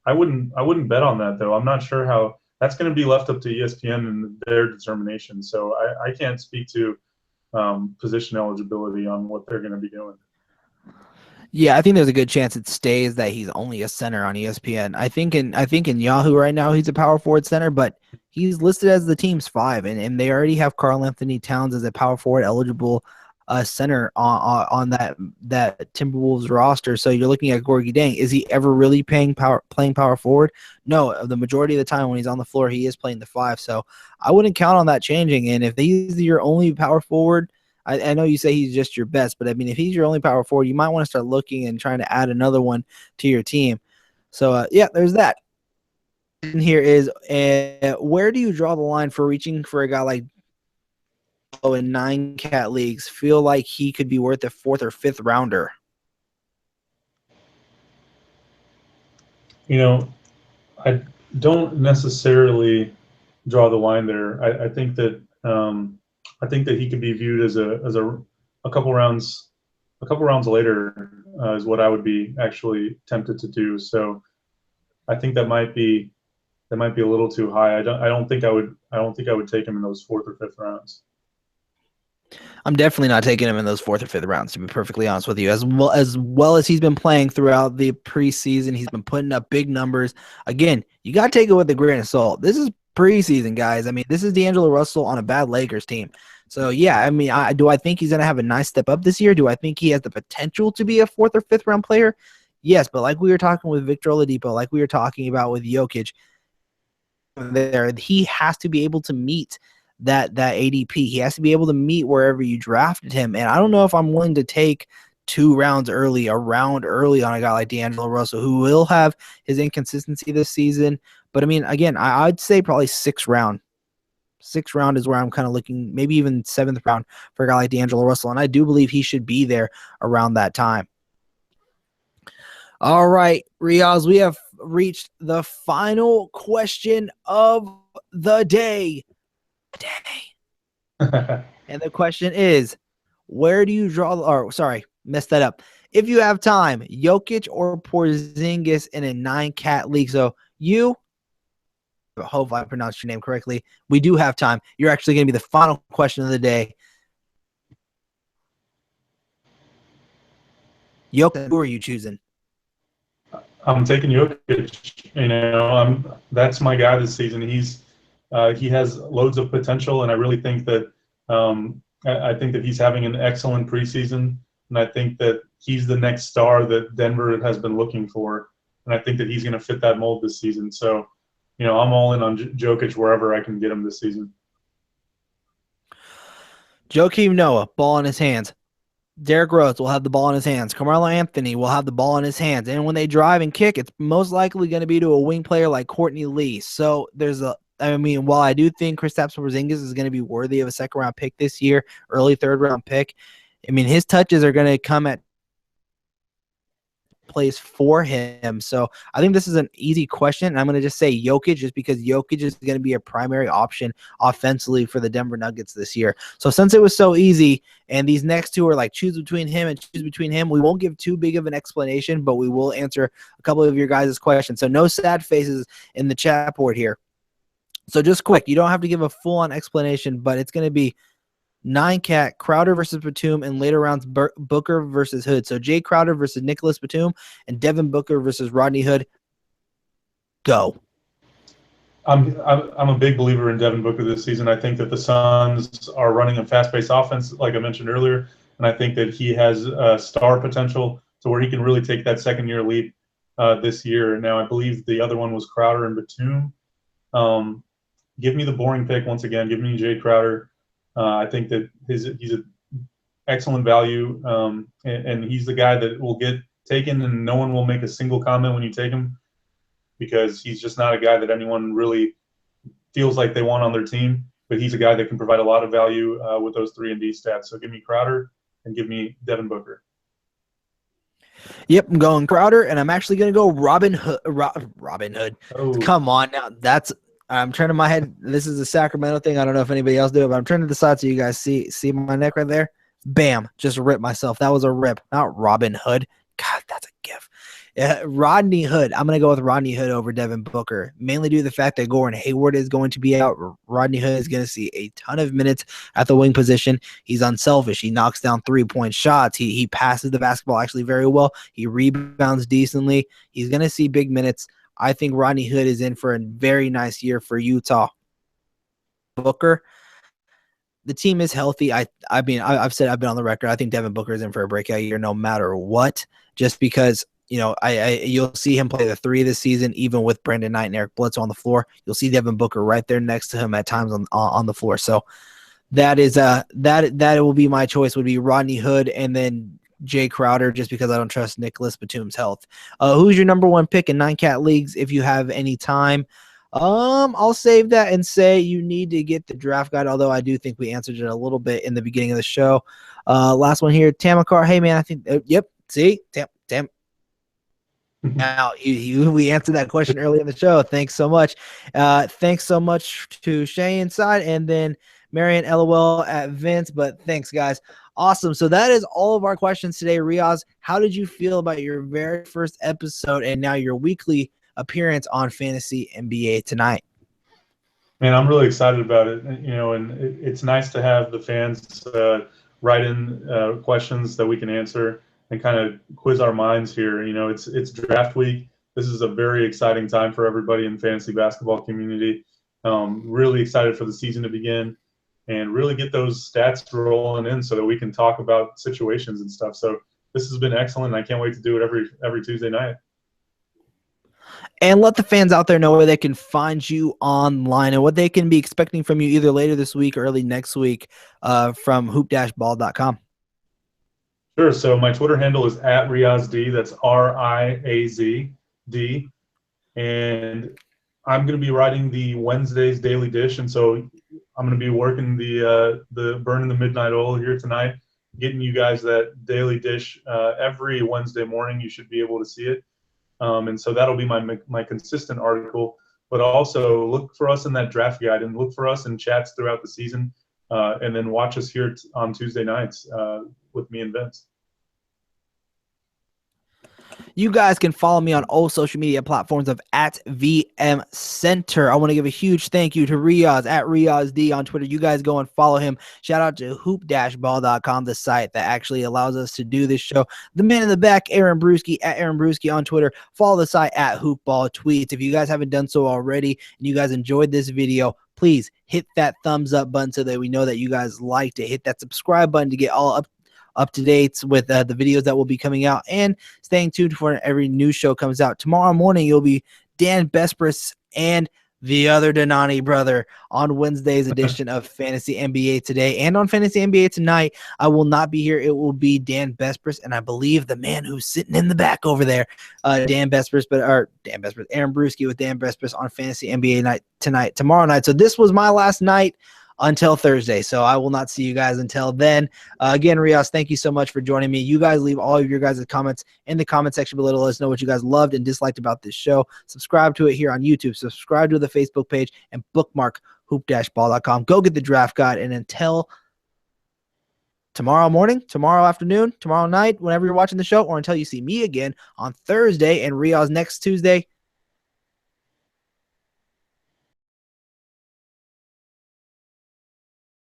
I wouldn't bet on that, though. I'm not sure how. That's going to be left up to ESPN and their determination. So I can't speak to position eligibility on what they're going to be doing. Yeah, I think there's a good chance it stays that he's only a center on ESPN. I think in Yahoo right now he's a power forward center, but he's listed as the team's 5, and they already have Karl Anthony Towns as a power forward eligible center on that Timberwolves roster. So you're looking at Gorgi Dieng. Is he ever really playing power forward? No, the majority of the time when he's on the floor, he is playing the 5. So I wouldn't count on that changing. And if he's your only power forward, I know you say he's just your best, but I mean, if he's your only power forward, you might want to start looking and trying to add another one to your team. So yeah, there's that. And here is, where do you draw the line for reaching for a guy like in 9-cat leagues? Feel like he could be worth a 4th or 5th rounder? I don't necessarily draw the line there. I think that he could be viewed as a a couple rounds later is what I would be actually tempted to do. So I think that might be a little too high. I don't think I would take him in those fourth or fifth rounds. I'm definitely not taking him in those fourth or fifth rounds, to be perfectly honest with you. As he's been playing throughout the preseason, he's been putting up big numbers. Again, you got to take it with a grain of salt. This is preseason, guys. I mean, this is D'Angelo Russell on a bad Lakers team. So, yeah, I mean, do I think he's going to have a nice step up this year? Do I think he has the potential to be a fourth or fifth round player? Yes, but like we were talking with Victor Oladipo, like we were talking about with Jokic, he has to be able to meet that ADP. He has to be able to meet wherever you drafted him. And I don't know if I'm willing to take a round early on a guy like D'Angelo Russell, who will have his inconsistency this season. But I mean, again, I'd say probably sixth round. Sixth round is where I'm kind of looking, maybe even seventh round for a guy like D'Angelo Russell. And I do believe he should be there around that time. All right, Riaz, we have reached the final question of the day. And the question is, where do you draw, messed that up. If you have time, Jokic or Porzingis in a 9-cat league. So I hope I pronounced your name correctly. We do have time. You're actually going to be the final question of the day. Jokic, who are you choosing? I'm taking Jokic. That's my guy this season. He has loads of potential, and I really think that I think that he's having an excellent preseason, and I think that he's the next star that Denver has been looking for, and I think that he's going to fit that mold this season. So, I'm all in on Jokic wherever I can get him this season. Joakim Noah, ball in his hands. Derrick Rose will have the ball in his hands. Carmelo Anthony will have the ball in his hands. And when they drive and kick, it's most likely going to be to a wing player like Courtney Lee. So while I do think Kristaps Porzingis is going to be worthy of a second-round pick this year, early third-round pick, his touches are going to come at place for him. So I think this is an easy question. And I'm going to just say Jokic, just because Jokic is going to be a primary option offensively for the Denver Nuggets this year. So since it was so easy, and these next two are like choose between him, we won't give too big of an explanation, but we will answer a couple of your guys' questions. So no sad faces in the chat board here. So just quick, you don't have to give a full-on explanation, but it's going to be 9-cat, Crowder versus Batum, and later rounds Booker versus Hood. So Jay Crowder versus Nicholas Batum, and Devin Booker versus Rodney Hood. Go. I'm a big believer in Devin Booker this season. I think that the Suns are running a fast-paced offense, like I mentioned earlier, and I think that he has star potential to where he can really take that second-year leap this year. Now, I believe the other one was Crowder and Batum. Give me the boring pick once again. Give me Jay Crowder. I think that he's an excellent value, and he's the guy that will get taken, and no one will make a single comment when you take him, because he's just not a guy that anyone really feels like they want on their team. But he's a guy that can provide a lot of value with those 3 and D stats. So give me Crowder and give me Devin Booker. Yep, I'm going Crowder, and I'm actually going to go Robin Hood. Robin Hood. Oh. Come on now. I'm turning my head. This is a Sacramento thing. I don't know if anybody else do it, but I'm turning to the side so you guys see my neck right there. Bam. Just ripped myself. That was a rip. Not Robin Hood. God, that's a gif. Rodney Hood. I'm going to go with Rodney Hood over Devin Booker, mainly due to the fact that Gordon Hayward is going to be out. Rodney Hood is going to see a ton of minutes at the wing position. He's unselfish. He knocks down 3-point shots. He passes the basketball actually very well. He rebounds decently. He's going to see big minutes. I think Rodney Hood is in for a very nice year for Utah. Booker, the team is healthy. I've been on the record. I think Devin Booker is in for a breakout year no matter what, just because, you'll see him play the 3 this season, even with Brandon Knight and Eric Bledsoe on the floor. You'll see Devin Booker right there next to him at times on the floor. So that will be my choice, would be Rodney Hood, and then Jay Crowder, just because I don't trust Nicholas Batum's health. Who's your number 1 pick in 9-cat leagues if you have any time? I'll save that and say you need to get the draft guide, although I do think we answered it a little bit in the beginning of the show. Last one here, Tamakar. Hey, man, I think yep. See? Tam. Now, we answered that question early in the show. Thanks so much. Thanks so much to Shay inside, and then Marion LOL at Vince, but thanks, guys. Awesome. So that is all of our questions today. Riaz, how did you feel about your very first episode and now your weekly appearance on Fantasy NBA Tonight? Man, I'm really excited about it. And it's nice to have the fans write in questions that we can answer and kind of quiz our minds here. It's draft week. This is a very exciting time for everybody in the fantasy basketball community. Really excited for the season to begin and really get those stats rolling in so that we can talk about situations and stuff. So this has been excellent. And I can't wait to do it every Tuesday night. And let the fans out there know where they can find you online and what they can be expecting from you either later this week or early next week from hoop-ball.com. Sure. So my Twitter handle is @RiazD. That's RIAZD. And I'm going to be writing the Wednesday's Daily Dish. And so I'm going to be working the burning the midnight oil here tonight, getting you guys that Daily Dish every Wednesday morning. You should be able to see it. And so that'll be my consistent article. But also look for us in that draft guide and look for us in chats throughout the season. And then watch us here on Tuesday nights with me and Vince. You guys can follow me on all social media platforms of @VMCenter. I want to give a huge thank you to Riaz @RiazD on Twitter. You guys go and follow him. Shout out to hoop-ball.com, the site that actually allows us to do this show. The man in the back, Aaron Brewski @AaronBrewski on Twitter. Follow the site @HoopBall Tweets. If you guys haven't done so already and you guys enjoyed this video, please hit that thumbs up button so that we know that you guys liked it. Hit that subscribe button to get all up to date with the videos that will be coming out, and staying tuned for every new show comes out. Tomorrow morning, you'll be Dan Bespris and the other Dhanani brother on Wednesday's edition of Fantasy NBA Today and on Fantasy NBA Tonight. I will not be here. It will be Dan Bespris, and I believe the man who's sitting in the back over there, Aaron Brewski with Dan Bespris on Fantasy NBA Tonight tomorrow night. So this was my last night until Thursday. So I will not see you guys until then. Again, Riaz, thank you so much for joining me. You guys leave all of your guys' comments in the comment section below to let us know what you guys loved and disliked about this show. Subscribe to it here on YouTube. Subscribe to the Facebook page and bookmark hoop-ball.com. Go get the draft guide. And until tomorrow morning, tomorrow afternoon, tomorrow night, whenever you're watching the show, or until you see me again on Thursday and Riaz next Tuesday,